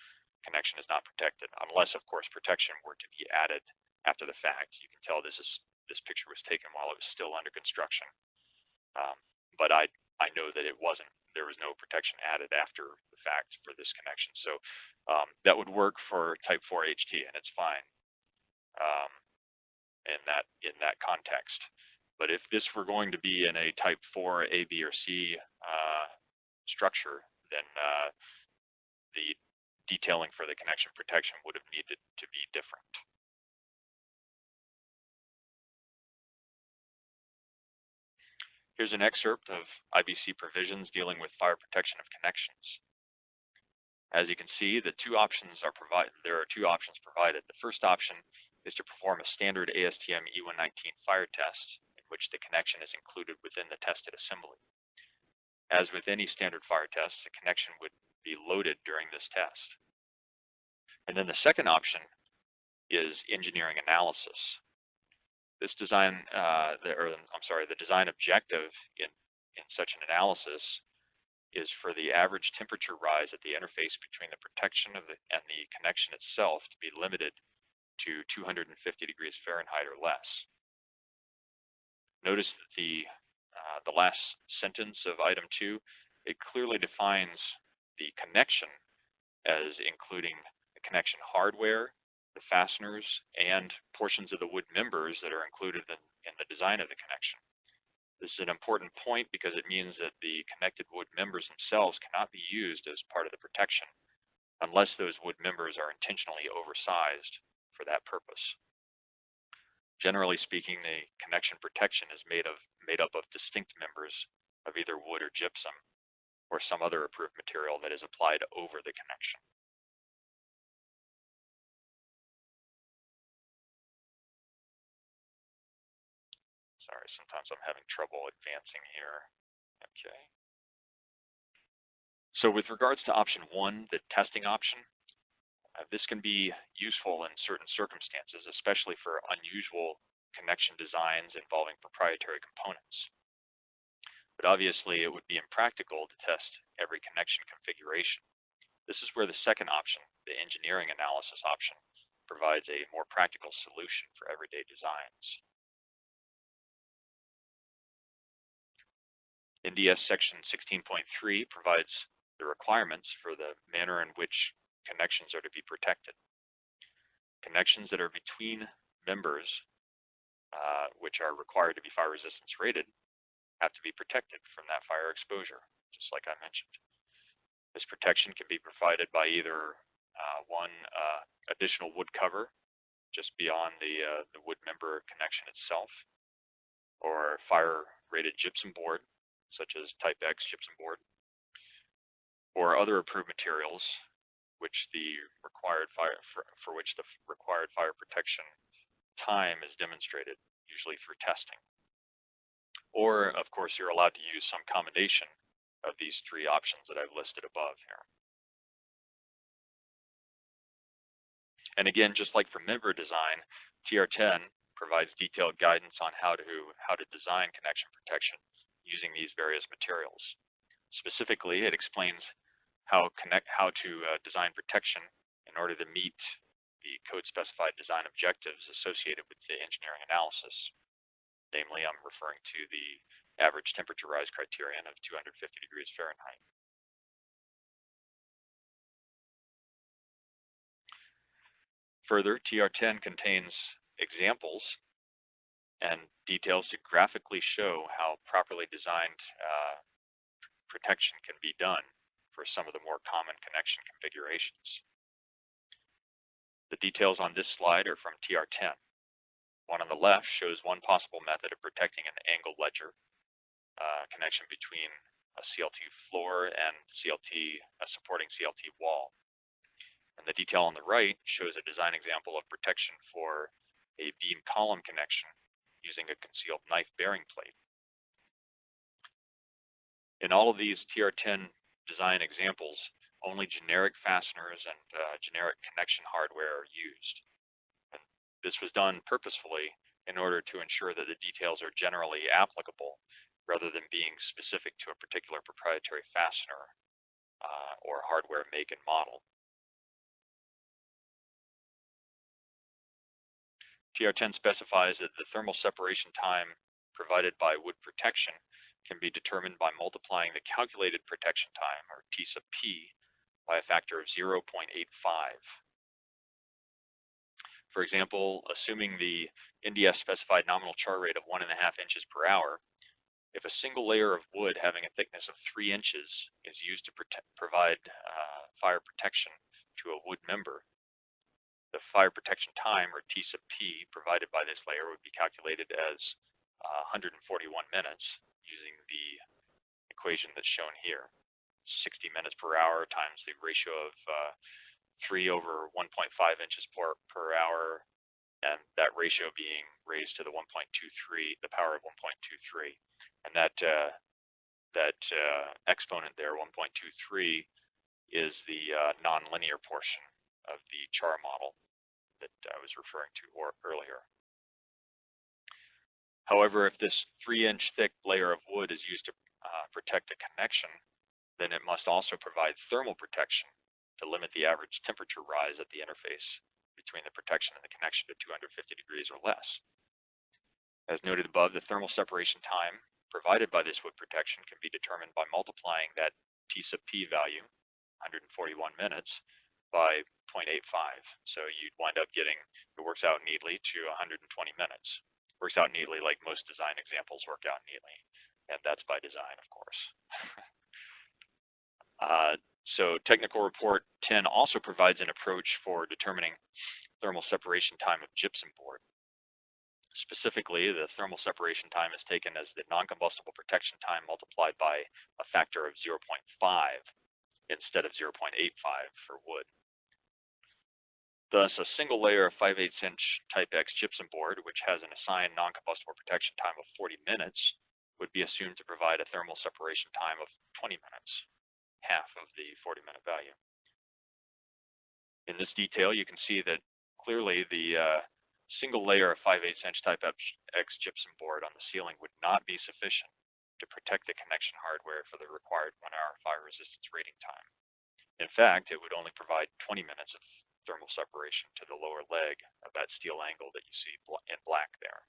connection is not protected, unless, of course, protection were to be added after the fact. You can tell this picture was taken while it was still under construction, but I know that it wasn't. There was no protection added after the fact for this connection. So that would work for type 4 HT, and it's fine in that context. But if this were going to be in a type 4 A, B, or C structure, then the detailing for the connection protection would have needed to be different. Here's an excerpt of IBC provisions dealing with fire protection of connections. As you can see, there are two options provided. The first option is to perform a standard ASTM E119 fire test in which the connection is included within the tested assembly. As with any standard fire test, the connection would be loaded during this test. And then the second option is engineering analysis. This design, the design objective in such an analysis is for the average temperature rise at the interface between the protection and the connection itself to be limited to 250 degrees Fahrenheit or less. Notice that the last sentence of item 2, it clearly defines the connection as including the connection hardware, the fasteners, and portions of the wood members that are included in the design of the connection. This is an important point because it means that the connected wood members themselves cannot be used as part of the protection unless those wood members are intentionally oversized for that purpose. Generally speaking, the connection protection is made up of distinct members of either wood or gypsum or some other approved material that is applied over the connection. Sorry, sometimes I'm having trouble advancing here. Okay. So with regards to option 1, the testing option, this can be useful in certain circumstances, especially for unusual connection designs involving proprietary components. But obviously, it would be impractical to test every connection configuration. This is where the second option, the engineering analysis option, provides a more practical solution for everyday designs. NDS section 16.3 provides the requirements for the manner in which connections are to be protected. Connections that are between members, which are required to be fire resistance rated, have to be protected from that fire exposure, just like I mentioned. This protection can be provided by either one additional wood cover just beyond the wood member connection itself, or fire-rated gypsum board, such as Type X gypsum board, or other approved materials which the required fire for which the required fire protection time is demonstrated, usually through testing. Or, of course, you're allowed to use some combination of these three options that I've listed above here. And again, just like for member design, TR10 provides detailed guidance on how to design connection protection using these various materials. Specifically, it explains how to design protection in order to meet the code-specified design objectives associated with the engineering analysis. Namely, I'm referring to the average temperature rise criterion of 250 degrees Fahrenheit. Further, TR10 contains examples and details to graphically show how properly designed protection can be done for some of the more common connection configurations. The details on this slide are from TR10. One on the left shows one possible method of protecting an angle ledger connection between a CLT floor and a supporting CLT wall. And the detail on the right shows a design example of protection for a beam column connection using a concealed knife bearing plate. In all of these TR10 design examples, only generic fasteners and generic connection hardware are used. And this was done purposefully in order to ensure that the details are generally applicable rather than being specific to a particular proprietary fastener or hardware make and model. TR10 specifies that the thermal separation time provided by wood protection can be determined by multiplying the calculated protection time, or T sub P, by a factor of 0.85. For example, assuming the NDS specified nominal char rate of 1.5 inches per hour, if a single layer of wood having a thickness of 3 inches is used to provide fire protection to a wood member, the fire protection time, or T sub P, provided by this layer would be calculated as 141 minutes using the equation that's shown here. 60 minutes per hour times the ratio of 3 over 1.5 inches per hour, and that ratio being raised to the 1.23, the power of 1.23. And that exponent there, 1.23, is the nonlinear portion of the char model that I was referring to earlier. However, if this 3-inch thick layer of wood is used to protect a connection, then it must also provide thermal protection to limit the average temperature rise at the interface between the protection and the connection to 250 degrees or less. As noted above, the thermal separation time provided by this wood protection can be determined by multiplying that T sub P value, 141 minutes, by 0.85. So you'd wind up getting, it works out neatly to 120 minutes. Works out neatly like most design examples work out neatly. And that's by design, of course. So Technical Report 10 also provides an approach for determining thermal separation time of gypsum board. Specifically, the thermal separation time is taken as the non-combustible protection time multiplied by a factor of 0.5 instead of 0.85 for wood. Thus, a single layer of 5/8-inch Type X gypsum board, which has an assigned non-combustible protection time of 40 minutes, would be assumed to provide a thermal separation time of 20 minutes, half of the 40-minute value. In this detail, you can see that clearly the single layer of 5/8-inch Type X gypsum board on the ceiling would not be sufficient to protect the connection hardware for the required 1-hour fire resistance rating time. In fact, it would only provide 20 minutes of thermal separation to the lower leg of that steel angle that you see in black there.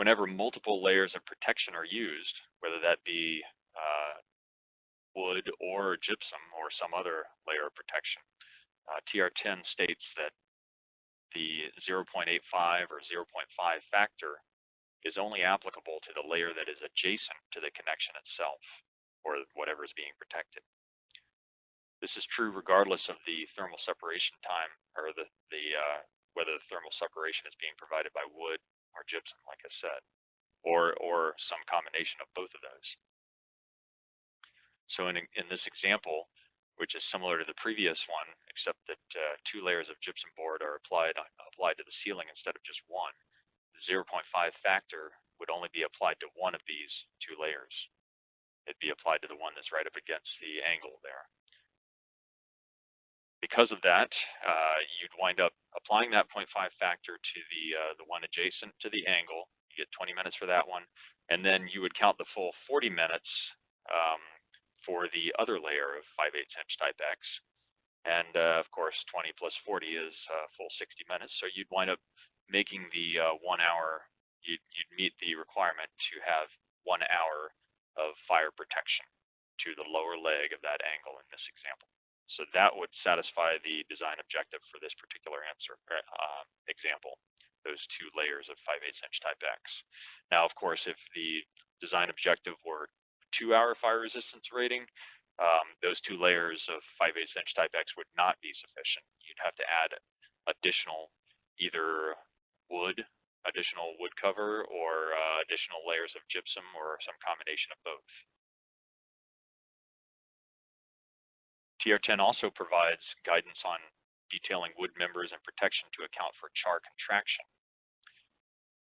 Whenever multiple layers of protection are used, whether that be wood or gypsum or some other layer of protection. TR10 states that the 0.85 or 0.5 factor is only applicable to the layer that is adjacent to the connection itself, or whatever is being protected. This is true regardless of the thermal separation time, or whether the thermal separation is being provided by wood or gypsum, like I said, or some combination of both of those. So in this example, which is similar to the previous one, except that 2 layers of gypsum board are applied to the ceiling instead of just one, the 0.5 factor would only be applied to one of these 2 layers. It'd be applied to the one that's right up against the angle there. Because of that, you'd wind up applying that 0.5 factor to the one adjacent to the angle. You get 20 minutes for that one, and then you would count the full 40 minutes for the other layer of 5/8 inch type X. And of course, 20 plus 40 is full 60 minutes. So you'd wind up making the 1 hour, you'd meet the requirement to have 1 hour of fire protection to the lower leg of that angle in this example. So that would satisfy the design objective for this particular example, those 2 layers of 5/8 inch type X. Now, of course, if the design objective were 2 hour fire resistance rating, those 2 layers of 5/8 inch type X would not be sufficient. You'd have to add additional either additional wood cover, or additional layers of gypsum, or some combination of both. TR10 also provides guidance on detailing wood members and protection to account for char contraction,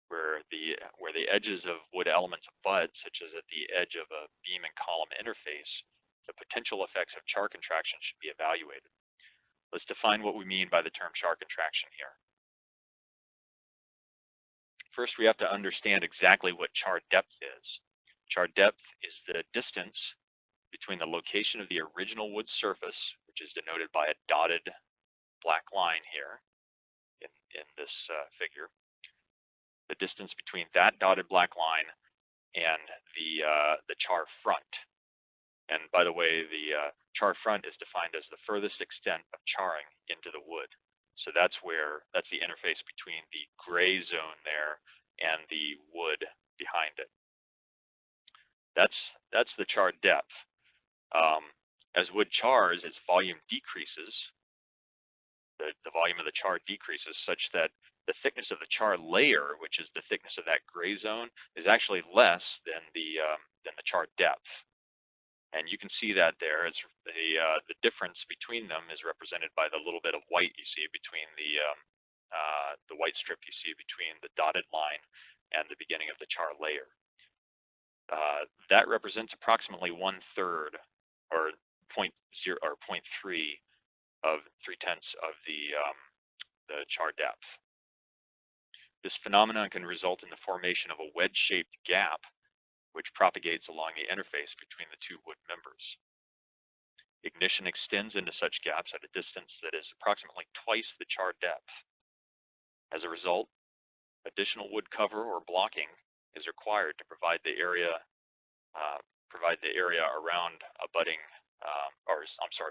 where the edges of wood elements abut, such as at the edge of a beam and column interface, the potential effects of char contraction should be evaluated. Let's define what we mean by the term char contraction here. First, we have to understand exactly what char depth is. Char depth is the distance between the location of the original wood surface, which is denoted by a dotted black line here in this figure, the distance between that dotted black line and the char front. And by the way, the char front is defined as the furthest extent of charring into the wood. So that's the interface between the gray zone there and the wood behind it. That's the char depth. As wood chars, its volume decreases. The volume of the char decreases such that the thickness of the char layer, which is the thickness of that gray zone, is actually less than the char depth. And you can see that there. It's the difference between them is represented by the little bit of white you see between the white strip you see between the dotted line and the beginning of the char layer. That represents approximately 1/3, or 0.3 of 3/10 of the char depth. This phenomenon can result in the formation of a wedge-shaped gap, which propagates along the interface between the 2 wood members. Ignition extends into such gaps at a distance that is approximately twice the char depth. As a result, additional wood cover or blocking is required to provide the area around abutting,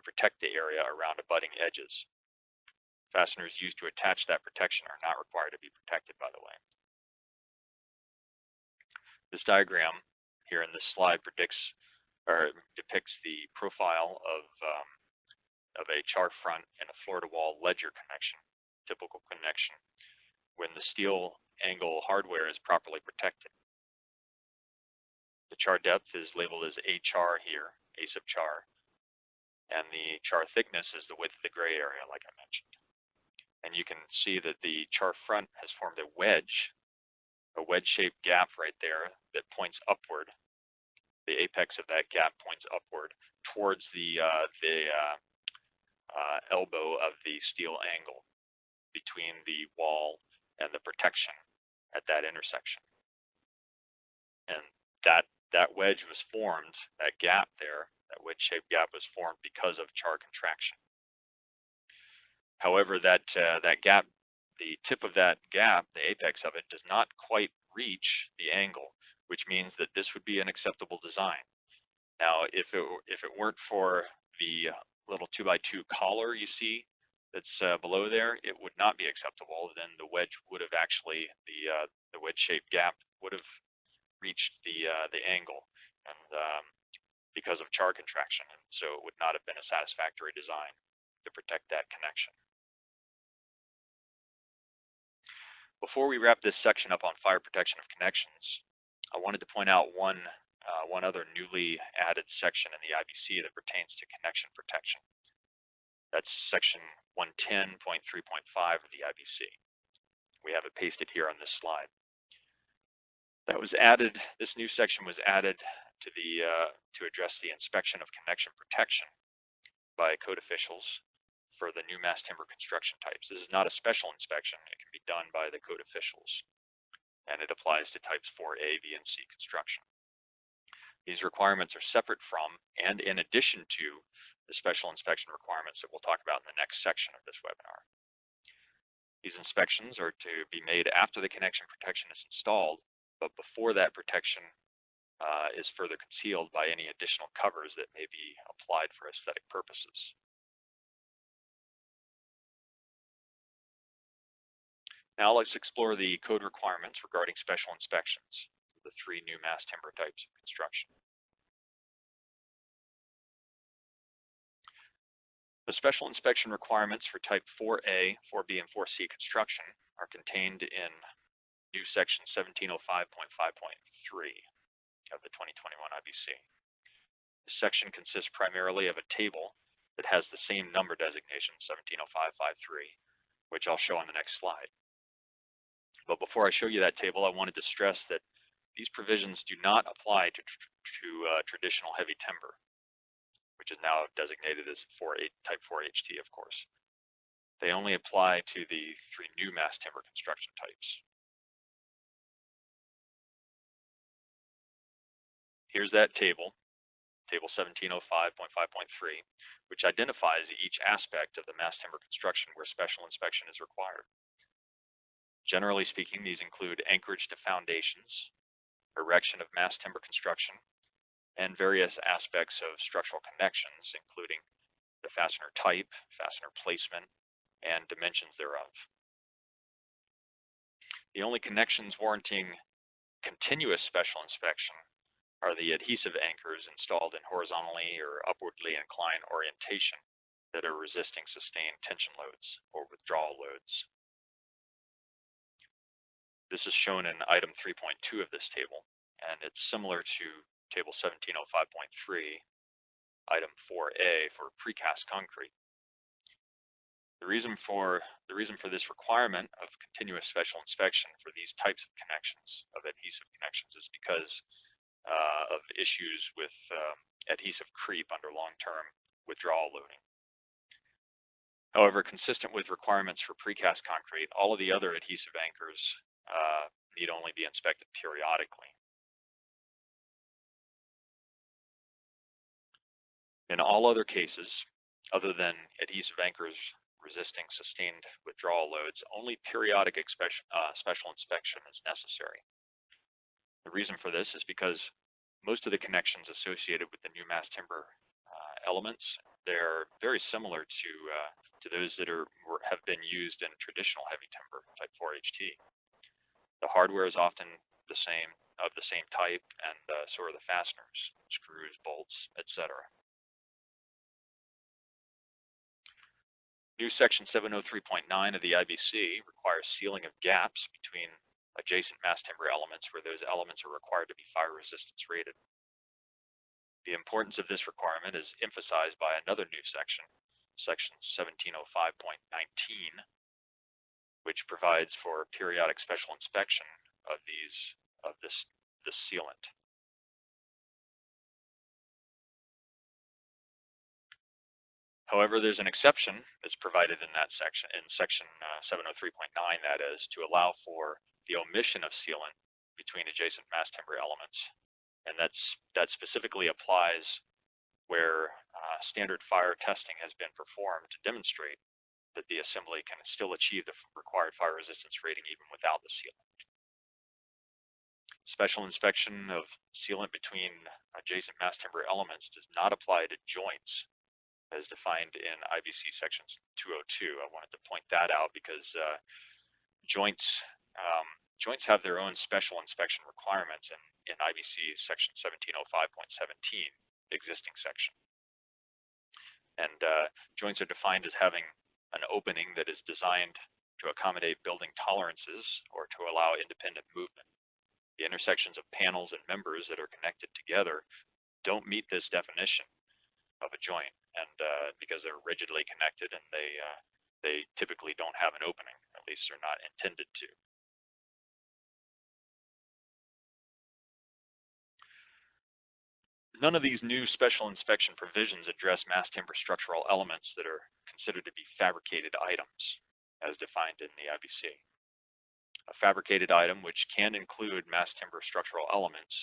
protect the area around abutting edges. Fasteners used to attach that protection are not required to be protected, by the way. This diagram here in this slide depicts the profile of a char front and a floor-to-wall ledger connection, typical connection, when the steel angle hardware is properly protected. The char depth is labeled as A char here, A sub char, and the char thickness is the width of the gray area, like I mentioned. And you can see that the char front has formed a wedge-shaped gap right there that points upward. The apex of that gap points upward towards the elbow of the steel angle between the wall and the protection at that intersection. And that wedge was formed, that gap there, that wedge-shaped gap was formed because of char contraction. However, that gap, the tip of that gap, the apex of it, does not quite reach the angle, which means that this would be an acceptable design. Now, if it weren't for the little 2x2 collar you see that's below there, it would not be acceptable. Then the wedge would have actually, the wedge-shaped gap would have reached the angle, and because of char contraction, and so it would not have been a satisfactory design to protect that connection. Before we wrap this section up on fire protection of connections, I wanted to point out one other newly added section in the IBC that pertains to connection protection. That's section 110.3.5 of the IBC. We have it pasted here on this slide. That was added. This new section was added to address the inspection of connection protection by code officials for the new mass timber construction types. This is not a special inspection. It can be done by the code officials, and it applies to types 4A, B, and C construction. These requirements are separate from and in addition to the special inspection requirements that we'll talk about in the next section of this webinar. These inspections are to be made after the connection protection is installed, but before that protection is further concealed by any additional covers that may be applied for aesthetic purposes. Now let's explore the code requirements regarding special inspections for the three new mass timber types of construction. The special inspection requirements for type 4A, 4B, and 4C construction are contained in new section 1705.5.3 of the 2021 IBC. This section consists primarily of a table that has the same number designation, 1705.53, which I'll show on the next slide. But before I show you that table, I wanted to stress that these provisions do not apply to traditional heavy timber, which is now designated as type 4HT, of course. They only apply to the three new mass timber construction types. Here's that table, table 1705.5.3, which identifies each aspect of the mass timber construction where special inspection is required. Generally speaking, these include anchorage to foundations, erection of mass timber construction, and various aspects of structural connections, including the fastener type, fastener placement, and dimensions thereof. The only connections warranting continuous special inspection are the adhesive anchors installed in horizontally or upwardly inclined orientation that are resisting sustained tension loads or withdrawal loads. This is shown in item 3.2 of this table, and it's similar to table 1705.3, item 4A for precast concrete. The reason for this requirement of continuous special inspection for these types of connections, of adhesive connections, is because of issues with adhesive creep under long-term withdrawal loading. However, consistent with requirements for precast concrete, all of the other adhesive anchors need only be inspected periodically. In all other cases, other than adhesive anchors resisting sustained withdrawal loads, only periodic special inspection is necessary. The reason for this is because most of the connections associated with the new mass timber elements, they're very similar to those that have been used in traditional heavy timber, type 4HT. The hardware is often the same, of the same type, and so are the fasteners, screws, bolts, etc. New section 703.9 of the IBC requires sealing of gaps between adjacent mass timber elements where those elements are required to be fire resistance rated. The importance of this requirement is emphasized by another new section, section 1705.19, which provides for periodic special inspection of this sealant. However, there's an exception that's provided in that section, in section 703.9, that is, to allow for the omission of sealant between adjacent mass timber elements, and that specifically applies where standard fire testing has been performed to demonstrate that the assembly can still achieve the required fire resistance rating even without the sealant. Special inspection of sealant between adjacent mass timber elements does not apply to joints as defined in IBC sections 202. I wanted to point that out because joints joints have their own special inspection requirements in IBC section 1705.17, existing section. And joints are defined as having an opening that is designed to accommodate building tolerances or to allow independent movement. The intersections of panels and members that are connected together don't meet this definition of a joint, and because they're rigidly connected and they typically don't have an opening, at least they're not intended to. None of these new special inspection provisions address mass timber structural elements that are considered to be fabricated items, as defined in the IBC. A fabricated item, which can include mass timber structural elements,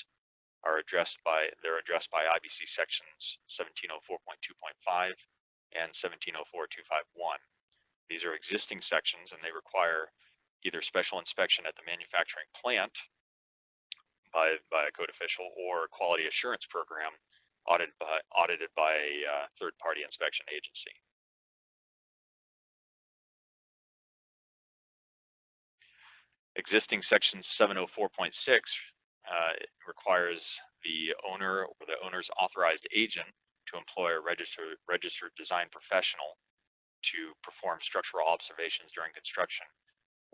are addressed by IBC sections 1704.2.5 and 1704.251. These are existing sections, and they require either special inspection at the manufacturing plant by a code official or quality assurance program audited by a third-party inspection agency. Existing section 704.6 requires the owner or the owner's authorized agent to employ a registered design professional to perform structural observations during construction,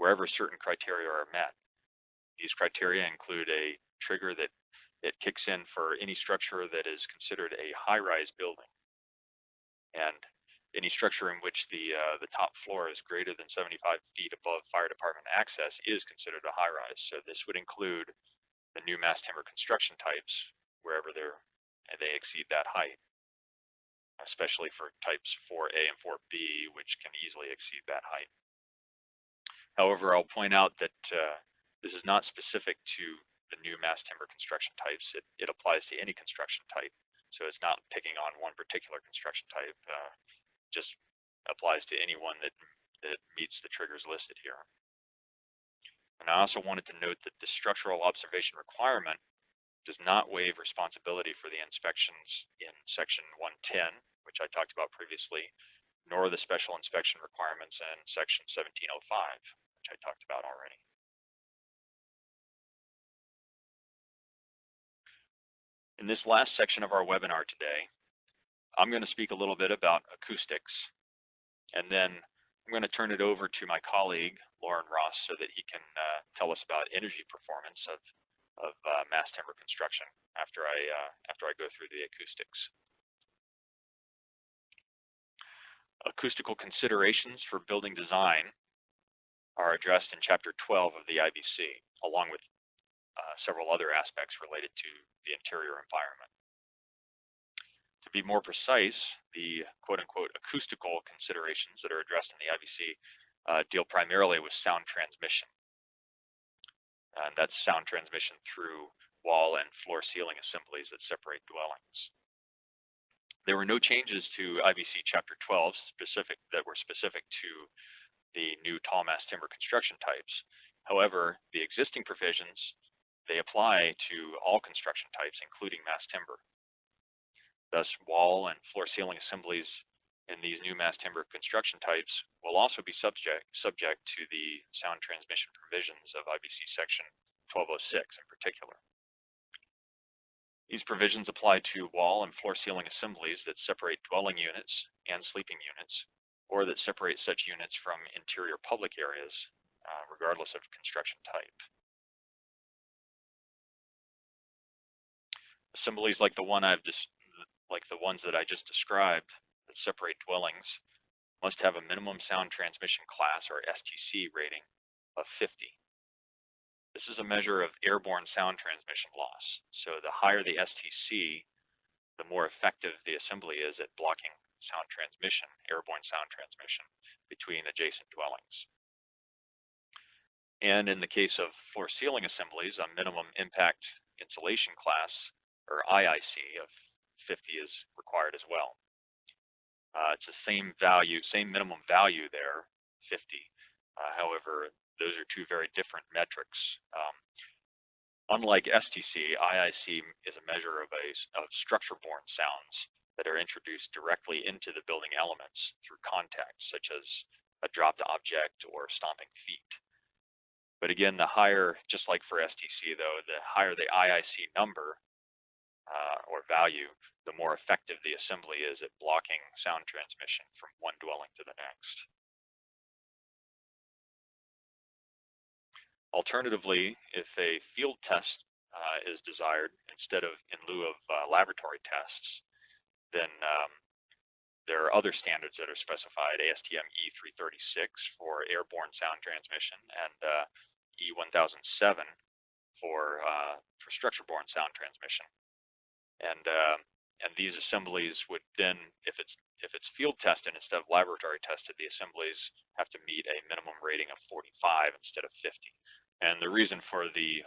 wherever certain criteria are met. These criteria include a trigger that kicks in for any structure that is considered a high-rise building, and any structure in which the top floor is greater than 75 feet above fire department access is considered a high-rise. So this would include the new mass timber construction types wherever they exceed that height, especially for types 4A and 4B, which can easily exceed that height. However, I'll point out that this is not specific to the new mass timber construction types. It applies to any construction type, so it's not picking on one particular construction type. Just applies to anyone that meets the triggers listed here. And I also wanted to note that the structural observation requirement does not waive responsibility for the inspections in section 110, which I talked about previously, nor the special inspection requirements in section 1705, which I talked about already. In this last section of our webinar today, I'm going to speak a little bit about acoustics, and then I'm going to turn it over to my colleague, Lauren Ross, so that he can tell us about energy performance of mass timber construction after I go through the acoustics. Acoustical considerations for building design are addressed in Chapter 12 of the IBC, along with several other aspects related to the interior environment. To be more precise, the quote-unquote acoustical considerations that are addressed in the IBC deal primarily with sound transmission. And that's sound transmission through wall and floor ceiling assemblies that separate dwellings. There were no changes to IBC Chapter 12 that were specific to the new tall mass timber construction types. However, the existing provisions, they apply to all construction types, including mass timber. Thus, wall and floor ceiling assemblies in these new mass timber construction types will also be subject to the sound transmission provisions of IBC section 1206 in particular. These provisions apply to wall and floor ceiling assemblies that separate dwelling units and sleeping units, or that separate such units from interior public areas, regardless of construction type. Assemblies like the ones that I just described that separate dwellings must have a minimum sound transmission class, or STC, rating of 50. This is a measure of airborne sound transmission loss. So the higher the STC, the more effective the assembly is at blocking sound transmission, airborne sound transmission, between adjacent dwellings. And in the case of floor ceiling assemblies, a minimum impact insulation class, or IIC, of 50 is required as well. It's the same minimum value there, 50. However, those are two very different metrics. Unlike STC, IIC is a measure of structure-borne sounds that are introduced directly into the building elements through contact, such as a dropped object or stomping feet. But again, the higher, just like for STC though, the higher the IIC number or value, the more effective the assembly is at blocking sound transmission from one dwelling to the next. Alternatively, if a field test is desired instead of in lieu of laboratory tests, then there are other standards that are specified, ASTM E336 for airborne sound transmission and E1007 for structure-borne sound transmission. And these assemblies would then, if it's field tested instead of laboratory tested, the assemblies have to meet a minimum rating of 45 instead of 50. And the reason for the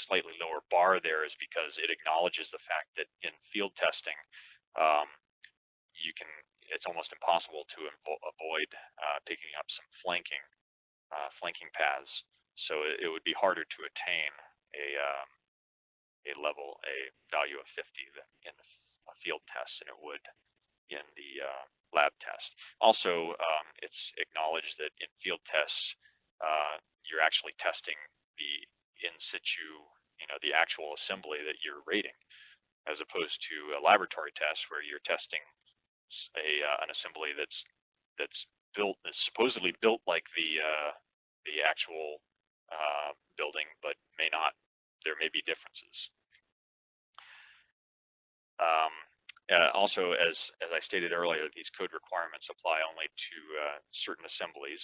slightly lower bar there is because it acknowledges the fact that in field testing, it's almost impossible to avoid picking up some flanking paths. So it would be harder to attain a value of 50 in a field test than it would in the lab test. Also, it's acknowledged that in field tests, you're actually testing the in situ, the actual assembly that you're rating, as opposed to a laboratory test where you're testing an assembly that's supposedly built like the actual building, but there may be differences. Also, as I stated earlier, these code requirements apply only to certain assemblies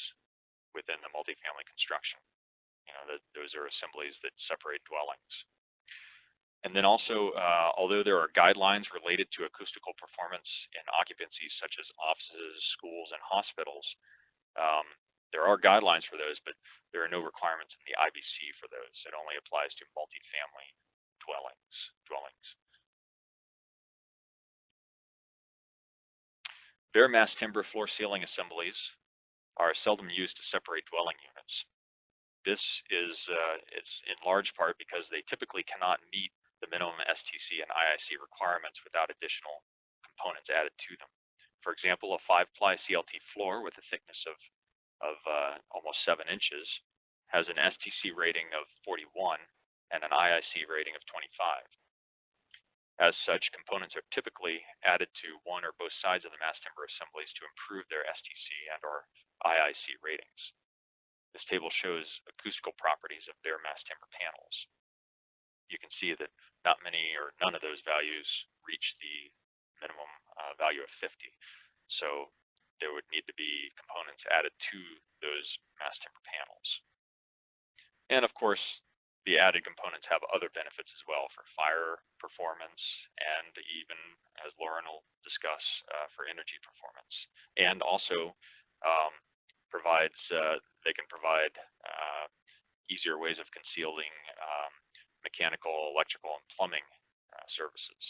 within the multifamily construction. Those are assemblies that separate dwellings. And then also, although there are guidelines related to acoustical performance in occupancies such as offices, schools, and hospitals, there are guidelines for those, but there are no requirements in the IBC for those. It only applies to multifamily dwellings. Bare mass timber floor ceiling assemblies are seldom used to separate dwelling units. This is it's in large part because they typically cannot meet the minimum STC and IIC requirements without additional components added to them. For example, a 5-ply CLT floor with a thickness of almost 7 inches has an STC rating of 41 and an IIC rating of 25. As such, components are typically added to one or both sides of the mass timber assemblies to improve their STC and/or IIC ratings. This table shows acoustical properties of bare mass timber panels. You can see that not many or none of those values reach the minimum value of 50. So there would need to be components added to those mass timber panels. And of course, the added components have other benefits as well for fire performance and even, as Lauren will discuss, for energy performance. And also they can provide easier ways of concealing mechanical, electrical, and plumbing services.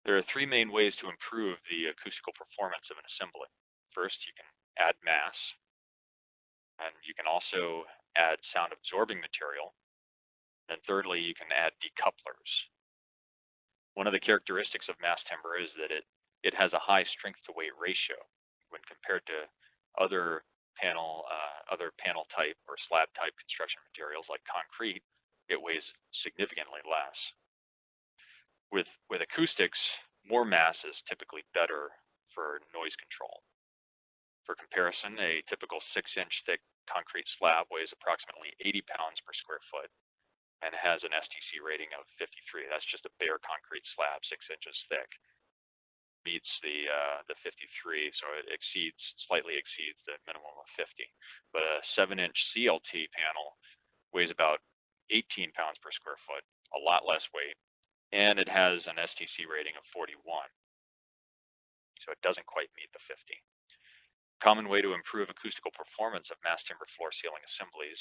There are 3 main ways to improve the acoustical performance of an assembly. First, you can add mass, and you can also add sound-absorbing material. And thirdly, you can add decouplers. One of the characteristics of mass timber is that it has a high strength-to-weight ratio when compared to other panel type or slab type construction materials like concrete. It weighs significantly less. With acoustics, more mass is typically better for noise control. For comparison, a typical 6-inch thick concrete slab weighs approximately 80 pounds per square foot and has an STC rating of 53. That's just a bare concrete slab, 6 inches thick. Meets the 53, so it slightly exceeds the minimum of 50. But a 7-inch CLT panel weighs about 18 pounds per square foot, a lot less weight, and it has an STC rating of 41. So it doesn't quite meet the 50. Common way to improve acoustical performance of mass timber floor ceiling assemblies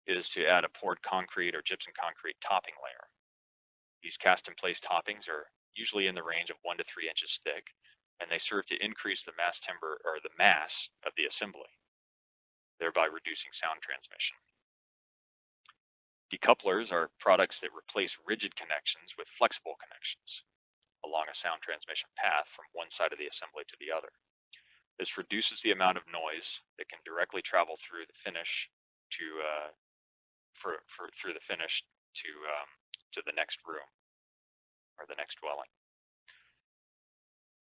is to add a poured concrete or gypsum concrete topping layer. These cast-in-place toppings are usually in the range of 1 to 3 inches thick, and they serve to increase the mass timber or the mass of the assembly, thereby reducing sound transmission. Decouplers are products that replace rigid connections with flexible connections along a sound transmission path from one side of the assembly to the other. This reduces the amount of noise that can directly travel through the finish through the finish to the next room or the next dwelling.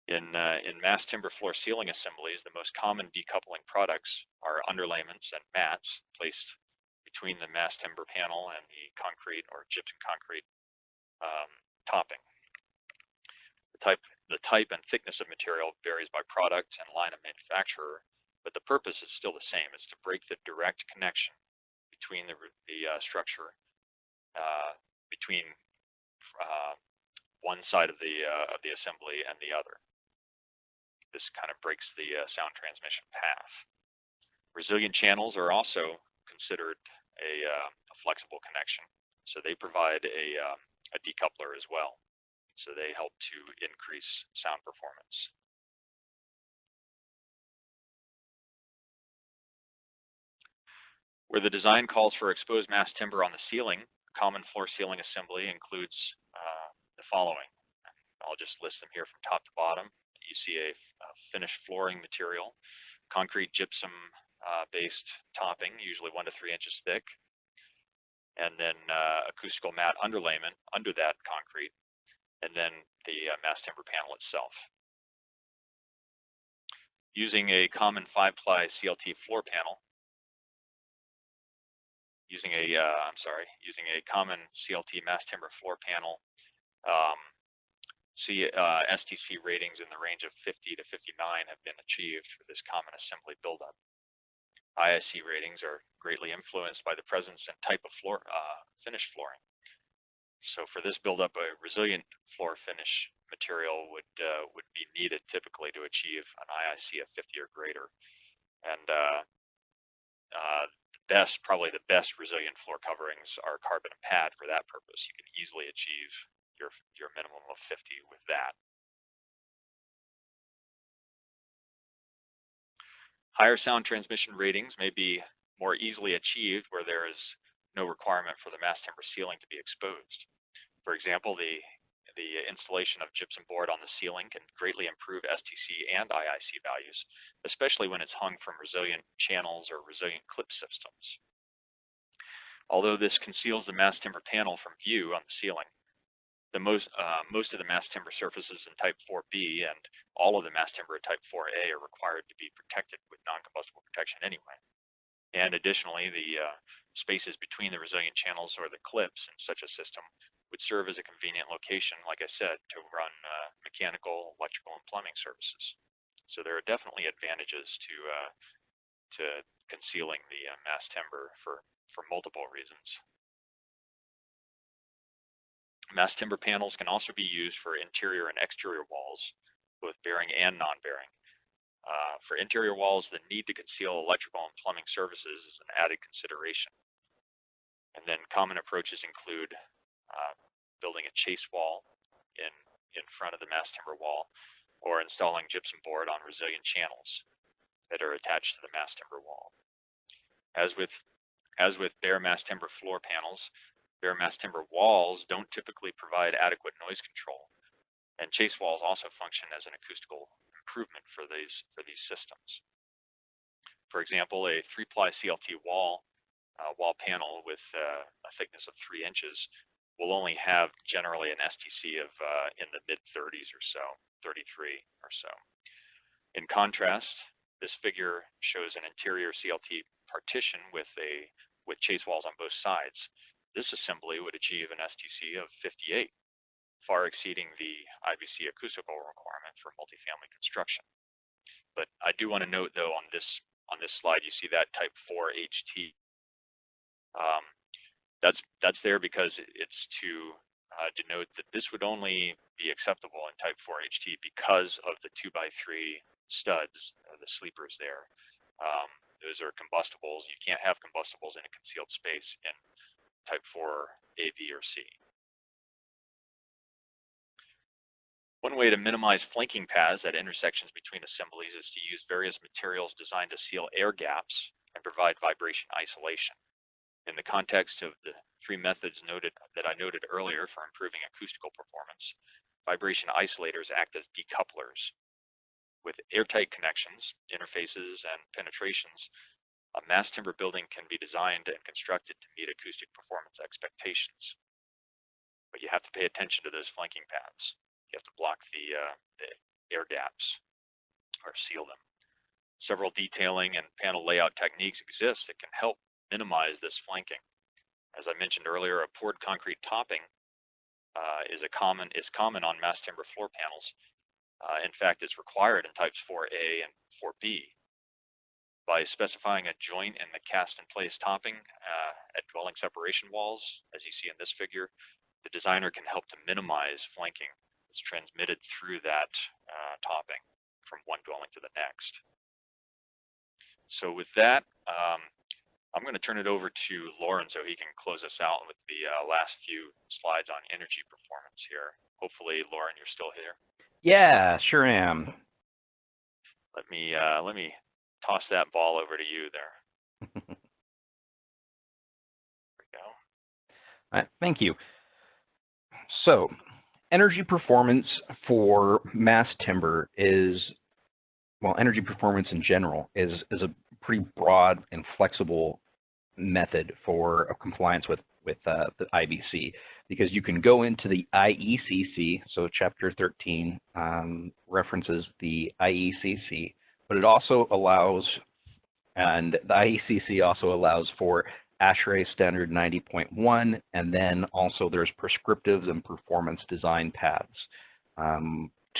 In mass timber floor ceiling assemblies, the most common decoupling products are underlayments and mats placed between the mass timber panel and the concrete or gypsum concrete topping. The type and thickness of material varies by product and line of manufacturer, but the purpose is still the same. It's to break the direct connection between the structure, between one side of the assembly and the other. This kind of breaks the sound transmission path. Resilient channels are also considered a flexible connection, so they provide a decoupler as well. So they help to increase sound performance. Where the design calls for exposed mass timber on the ceiling, common floor ceiling assembly includes the following. I'll just list them here from top to bottom. You see a finished flooring material, concrete gypsum based topping, usually 1 to 3 inches thick, and then acoustical mat underlayment under that concrete, and then the mass timber panel itself. Using a common 5-ply CLT floor panel, using a common CLT mass timber floor panel, STC ratings in the range of 50 to 59 have been achieved for this common assembly buildup. IIC ratings are greatly influenced by the presence and type of finished flooring. So for this buildup, a resilient floor finish material would be needed typically to achieve an IIC of 50 or greater. And probably the best resilient floor coverings are carbon and pad for that purpose. You can easily achieve your minimum of 50 with that. Higher sound transmission ratings may be more easily achieved where there is no requirement for the mass timber ceiling to be exposed. For example, the installation of gypsum board on the ceiling can greatly improve STC and IIC values, especially when it's hung from resilient channels or resilient clip systems. Although this conceals the mass timber panel from view on the ceiling, most of the mass timber surfaces in Type 4B and all of the mass timber in Type 4A are required to be protected with non-combustible protection anyway. And additionally, the spaces between the resilient channels or the clips in such a system would serve as a convenient location, like I said, to run mechanical, electrical, and plumbing services. So there are definitely advantages to concealing the mass timber for multiple reasons. Mass timber panels can also be used for interior and exterior walls, both bearing and non-bearing. For interior walls, the need to conceal electrical and plumbing services is an added consideration. And then common approaches include building a chase wall in front of the mass timber wall, or installing gypsum board on resilient channels that are attached to the mass timber wall. As with bare mass timber floor panels, bare mass timber walls don't typically provide adequate noise control, and chase walls also function as an acoustical improvement for these systems. For example, a 3-ply CLT wall panel with a thickness of 3 inches will only have generally an STC of in the mid-30s or so, 33 or so. In contrast, this figure shows an interior CLT partition with chase walls on both sides. This assembly would achieve an STC of 58, far exceeding the IBC acoustical requirement for multifamily construction. But I do want to note, though, on this slide, you see that Type 4 HT. That's there because it's to denote that this would only be acceptable in Type 4 HT because of the 2x3 studs, the sleepers there. Those are combustibles. You can't have combustibles in a concealed space in Type 4 A, B, or C. One way to minimize flanking paths at intersections between assemblies is to use various materials designed to seal air gaps and provide vibration isolation. In the context of the three methods that I noted earlier for improving acoustical performance, vibration isolators act as decouplers. With airtight connections, interfaces, and penetrations, a mass timber building can be designed and constructed to meet acoustic performance expectations. But you have to pay attention to those flanking paths. You have to block the air gaps or seal them. Several detailing and panel layout techniques exist that can help minimize this flanking. As I mentioned earlier, a poured concrete topping is common on mass timber floor panels. In fact, it's required in types 4A and 4B. By specifying a joint in the cast-in-place topping at dwelling separation walls, as you see in this figure, the designer can help to minimize flanking that's transmitted through that topping from one dwelling to the next. So with that, I'm going to turn it over to Lauren so he can close us out with the last few slides on energy performance here. Hopefully, Lauren, you're still here. Yeah, sure am. Let me toss that ball over to you there. There we go. All right, thank you. So, energy performance for mass timber is, well, energy performance in general is a pretty broad and flexible method for compliance with the IBC, because you can go into the IECC, so Chapter 13 references the IECC, but it also allows, and the IECC also allows for ASHRAE standard 90.1, and then also there's prescriptives and performance design paths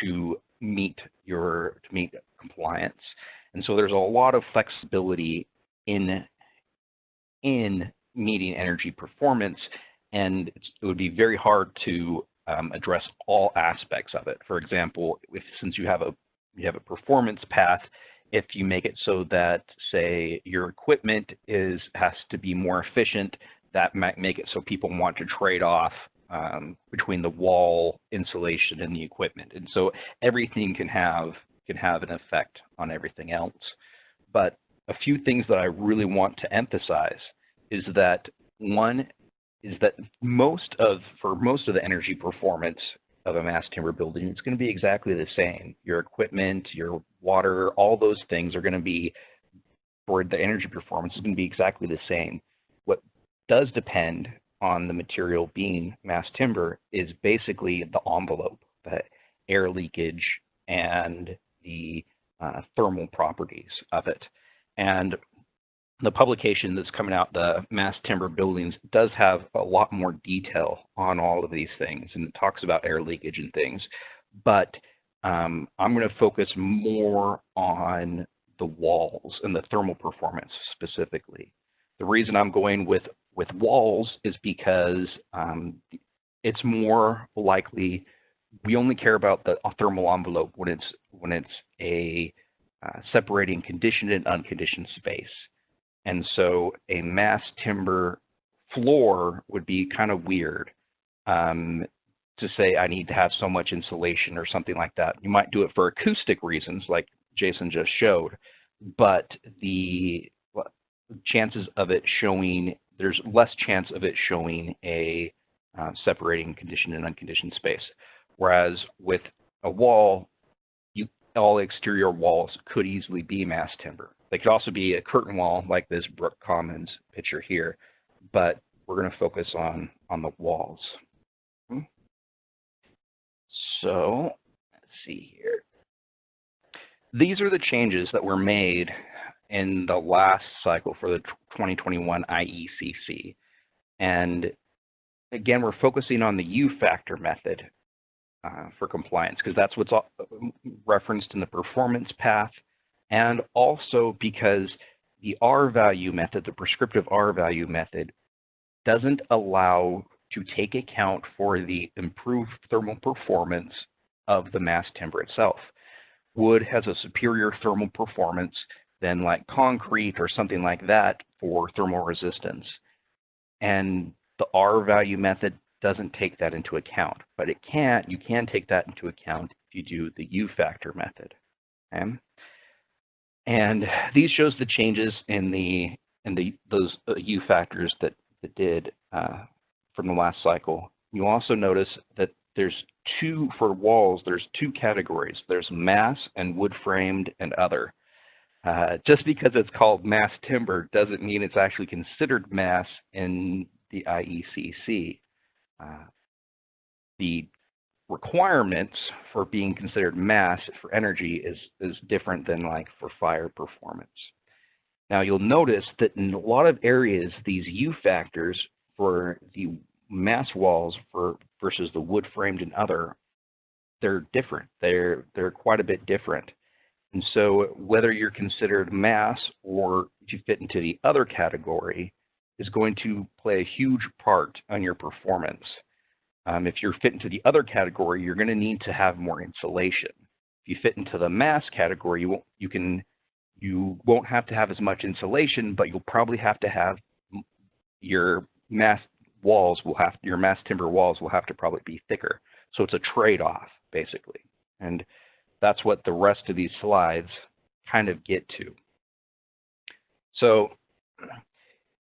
to meet compliance. And so there's a lot of flexibility in meeting energy performance, and it would be very hard to address all aspects of it. For example, since you have a performance path, if you make it so that, say, your equipment has to be more efficient, that might make it so people want to trade off between the wall insulation and the equipment. And so everything can have an effect on everything else. But a few things that I really want to emphasize is that, one, is that for most of the energy performance of a mass timber building, it's going to be exactly the same. Your equipment, your water, all those things are going to be, for the energy performance, is going to be exactly the same. What does depend on the material being mass timber is basically the envelope, the air leakage, and the thermal properties of it. And the publication that's coming out, the Mass Timber Buildings, does have a lot more detail on all of these things, and it talks about air leakage and things. But I'm going to focus more on the walls and the thermal performance specifically. The reason I'm going with walls is because it's more likely we only care about the thermal envelope when it's a separating conditioned and unconditioned space. And so a mass timber floor would be kind of weird to say I need to have so much insulation or something like that. You might do it for acoustic reasons like Jason just showed, but the chances of it showing, there's less chance of it showing a separating conditioned and unconditioned space. Whereas with a wall, all exterior walls could easily be mass timber. They could also be a curtain wall like this Brook Commons picture here, but we're going to focus on the walls. So let's see here. These are the changes that were made in the last cycle for the 2021 IECC. And again, we're focusing on the U-factor method for compliance, because that's what's referenced in the performance path, and also because the R-value method, the prescriptive R-value method, doesn't allow to take account for the improved thermal performance of the mass timber itself. Wood has a superior thermal performance than like concrete or something like that for thermal resistance. And the R-value method doesn't take that into account, but you can take that into account if you do the U factor method. Okay? And these shows the changes in those U factors that did from the last cycle. You also notice that for walls, there's two categories. There's mass and wood framed and other. Just because it's called mass timber doesn't mean it's actually considered mass in the IECC. The requirements for being considered mass for energy is different than like for fire performance. Now you'll notice that in a lot of areas, these U factors for the mass walls versus the wood framed and other, they're different. They're quite a bit different. And so whether you're considered mass or if you fit into the other category is going to play a huge part on your performance. If you're fit into the other category, you're going to need to have more insulation. If you fit into the mass category, you won't have to have as much insulation, but you'll probably have to have your mass timber walls will have to probably be thicker. So it's a trade-off, basically. And that's what the rest of these slides kind of get to. So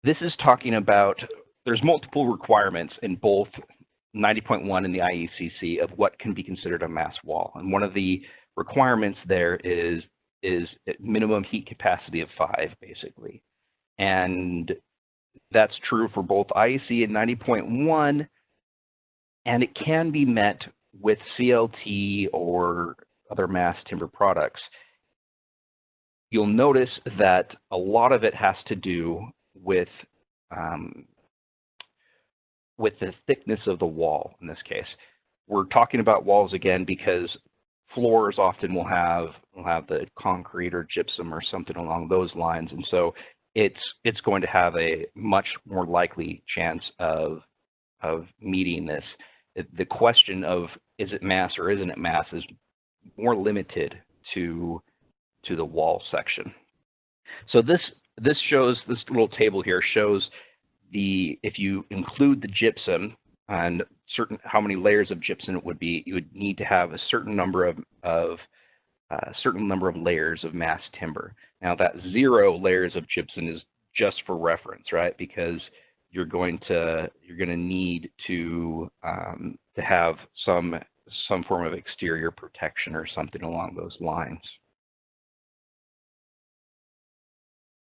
this is talking about, there's multiple requirements in both 90.1 and the IECC of what can be considered a mass wall. And one of the requirements there is minimum heat capacity of 5, basically. And that's true for both IEC and 90.1, and it can be met with CLT or other mass timber products. You'll notice that a lot of it has to do with the thickness of the wall in this case. We're talking about walls again because floors often will have the concrete or gypsum or something along those lines, and so it's going to have a much more likely chance of meeting this. The question of is it mass or isn't it mass is more limited to the wall section. So this little table here shows if you include the gypsum and how many layers of gypsum it would be, you would need to have a certain number of layers of mass timber. Now that 0 layers of gypsum is just for reference, right? Because you're going to need to have some form of exterior protection or something along those lines.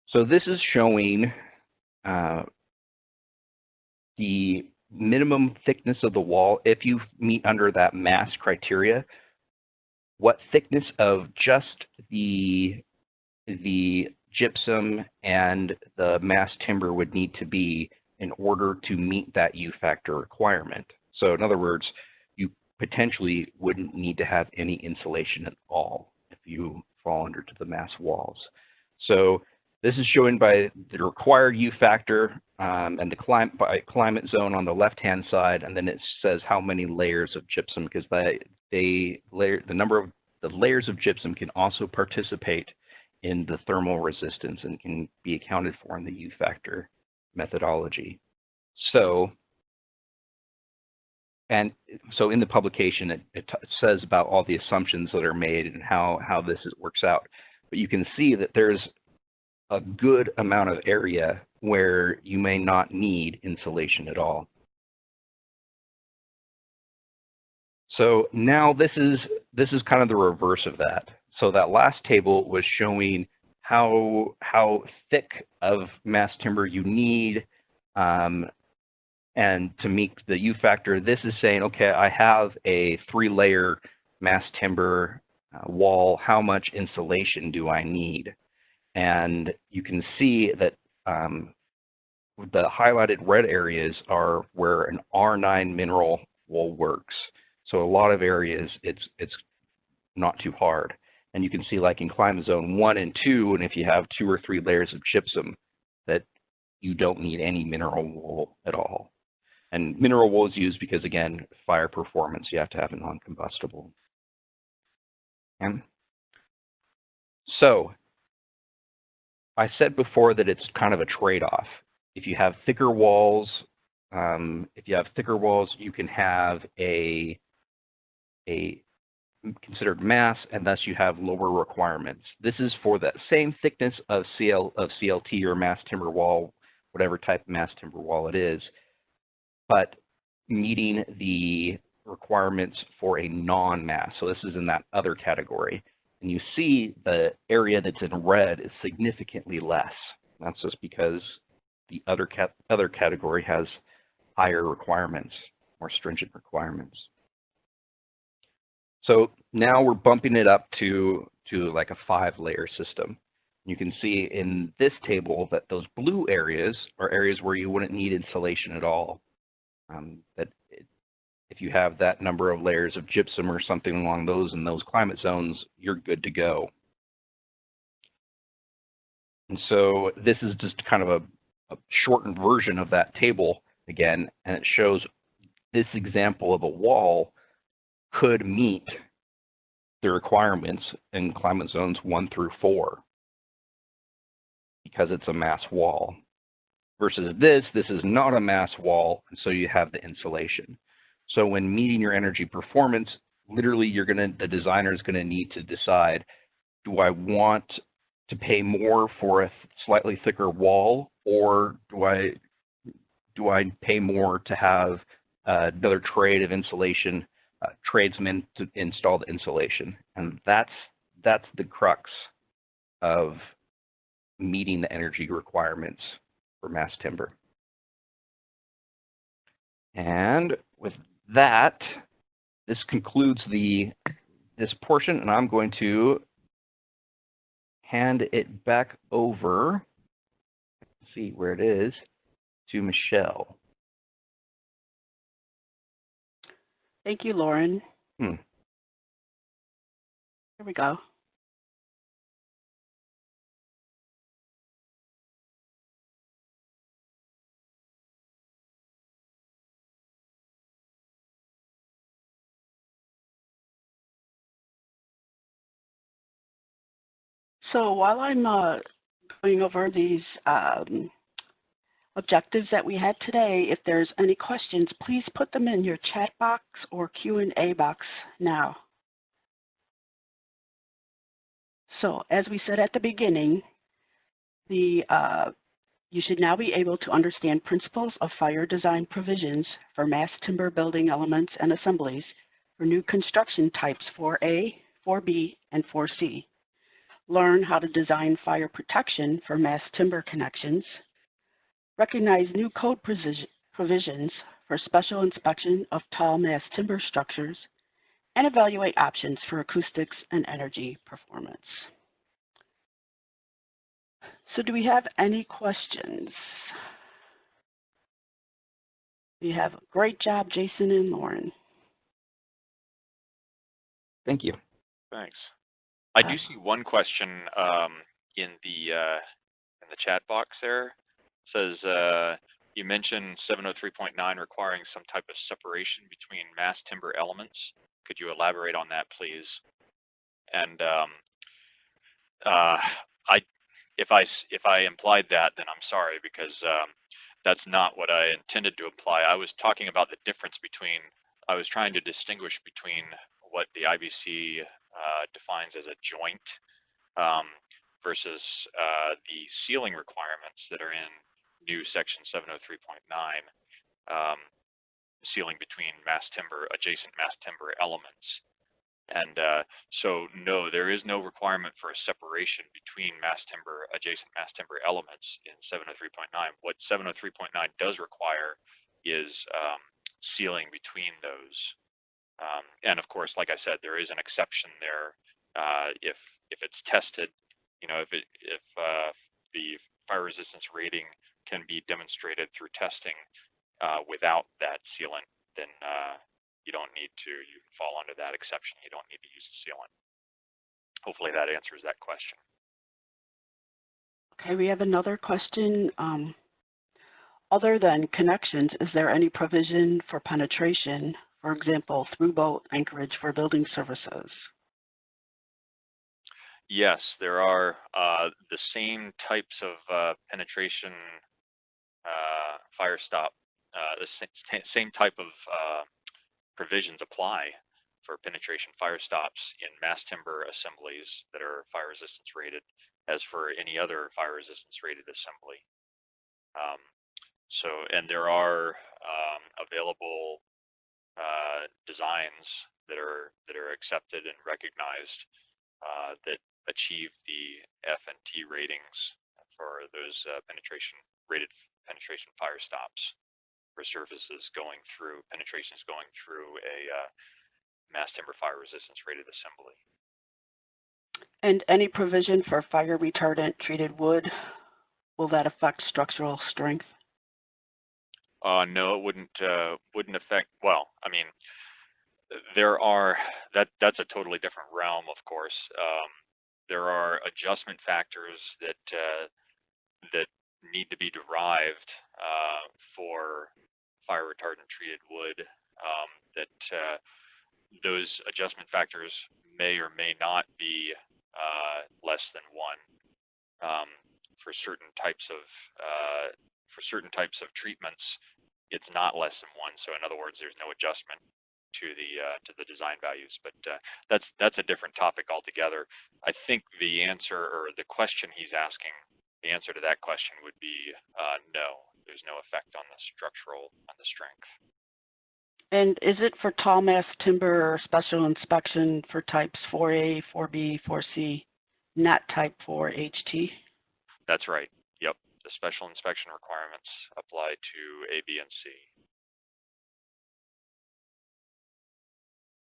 So this is showing the minimum thickness of the wall if you meet under that mass criteria, what thickness of just the gypsum and the mass timber would need to be in order to meet that U factor requirement. So in other words, you potentially wouldn't need to have any insulation at all if you fall under to the mass walls. So this is shown by the required U factor and by climate zone on the left-hand side, and then it says how many layers of gypsum, because the number of the layers of gypsum can also participate in the thermal resistance and can be accounted for in the U factor methodology. So in the publication, it says about all the assumptions that are made and how this works out. But you can see that there's a good amount of area where you may not need insulation at all. So now this is kind of the reverse of that. So that last table was showing how thick of mass timber you need and to meet the U factor. This is saying, okay, I have a 3-layer mass timber wall. How much insulation do I need? And you can see that the highlighted red areas are where an R9 mineral wool works. So a lot of areas, it's not too hard. And you can see like in climate zone 1 and 2, and if you have 2 or 3 layers of gypsum, that you don't need any mineral wool at all. And mineral wool is used because, again, fire performance, you have to have a non-combustible. And so I said before that it's kind of a trade-off. If you have thicker walls, If you have thicker walls, you can have a considered mass, and thus you have lower requirements. This is for that same thickness of CLT or mass timber wall, whatever type of mass timber wall it is, but meeting the requirements for a non-mass. So this is in that other category. And you see the area that's in red is significantly less. That's just because the other category has higher requirements, more stringent requirements. So now we're bumping it up to like a 5-layer system. You can see in this table that those blue areas are areas where you wouldn't need insulation at all. If you have that number of layers of gypsum or something along those in those climate zones, you're good to go. And so this is just kind of a shortened version of that table again, and it shows this example of a wall could meet the requirements in climate zones 1 through 4 because it's a mass wall. Versus this is not a mass wall, and so you have the insulation. So when meeting your energy performance, literally the designer is going to need to decide, do I want to pay more for a slightly thicker wall, or do I pay more to have another trade of insulation, tradesmen to install the insulation? And that's the crux of meeting the energy requirements for mass timber. And with that, this concludes this portion, and I'm going to hand it back over, let's see where it is, to Michelle. Thank you, Lauren. Here we go. So while I'm going over these objectives that we had today, if there's any questions, please put them in your chat box or Q&A box now. So as we said at the beginning, you should now be able to understand principles of fire design provisions for mass timber building elements and assemblies for new construction types 4A, 4B, and 4C. Learn how to design fire protection for mass timber connections. Recognize new code provisions for special inspection of tall mass timber structures, and evaluate options for acoustics and energy performance. So do we have any questions? You have a great job, Jason and Lauren. Thank you. Thanks. I do see one question in the chat box there. It says, you mentioned 703.9 requiring some type of separation between mass timber elements. Could you elaborate on that, please? And if I implied that, then I'm sorry, because that's not what I intended to imply. I was talking about the difference between, I was trying to distinguish between what the IBC defines as a joint versus the ceiling requirements that are in new section 703.9, ceiling between adjacent mass timber elements. And so no, there is no requirement for a separation between adjacent mass timber elements in 703.9. What 703.9 does require is sealing between those. And of course, like I said, there is an exception there if it's tested. You know, if the fire resistance rating can be demonstrated through testing without that sealant, then you don't need to. You can fall under that exception. You don't need to use the sealant. Hopefully that answers that question. Okay, we have another question. Other than connections, is there any provision for penetration, for example, through boat anchorage for building services? Yes, there are the same types of penetration fire stop the same type of provisions apply for penetration fire stops in mass timber assemblies that are fire resistance rated as for any other fire resistance rated assembly. And there are available designs that are accepted and recognized that achieve the F and T ratings for those rated penetration fire stops for surfaces going through penetrations going through a mass timber fire resistance rated assembly. And any provision for fire retardant treated wood, will that affect structural strength? No, it wouldn't affect. Well, I mean, there are that's a totally different realm, of course. There are adjustment factors that that need to be derived for fire retardant treated wood. Those adjustment factors may or may not be less than 1. For certain types of treatments, it's not less than 1. So in other words, there's no adjustment to the design values. But that's a different topic altogether. I think the answer or the question he's asking, the answer to that question would be no. There's no effect on the strength. And is it for tall mass timber or special inspection for types 4A, 4B, 4C, not type 4HT? That's right. Yep. The special inspection requirements apply to A, B, and C.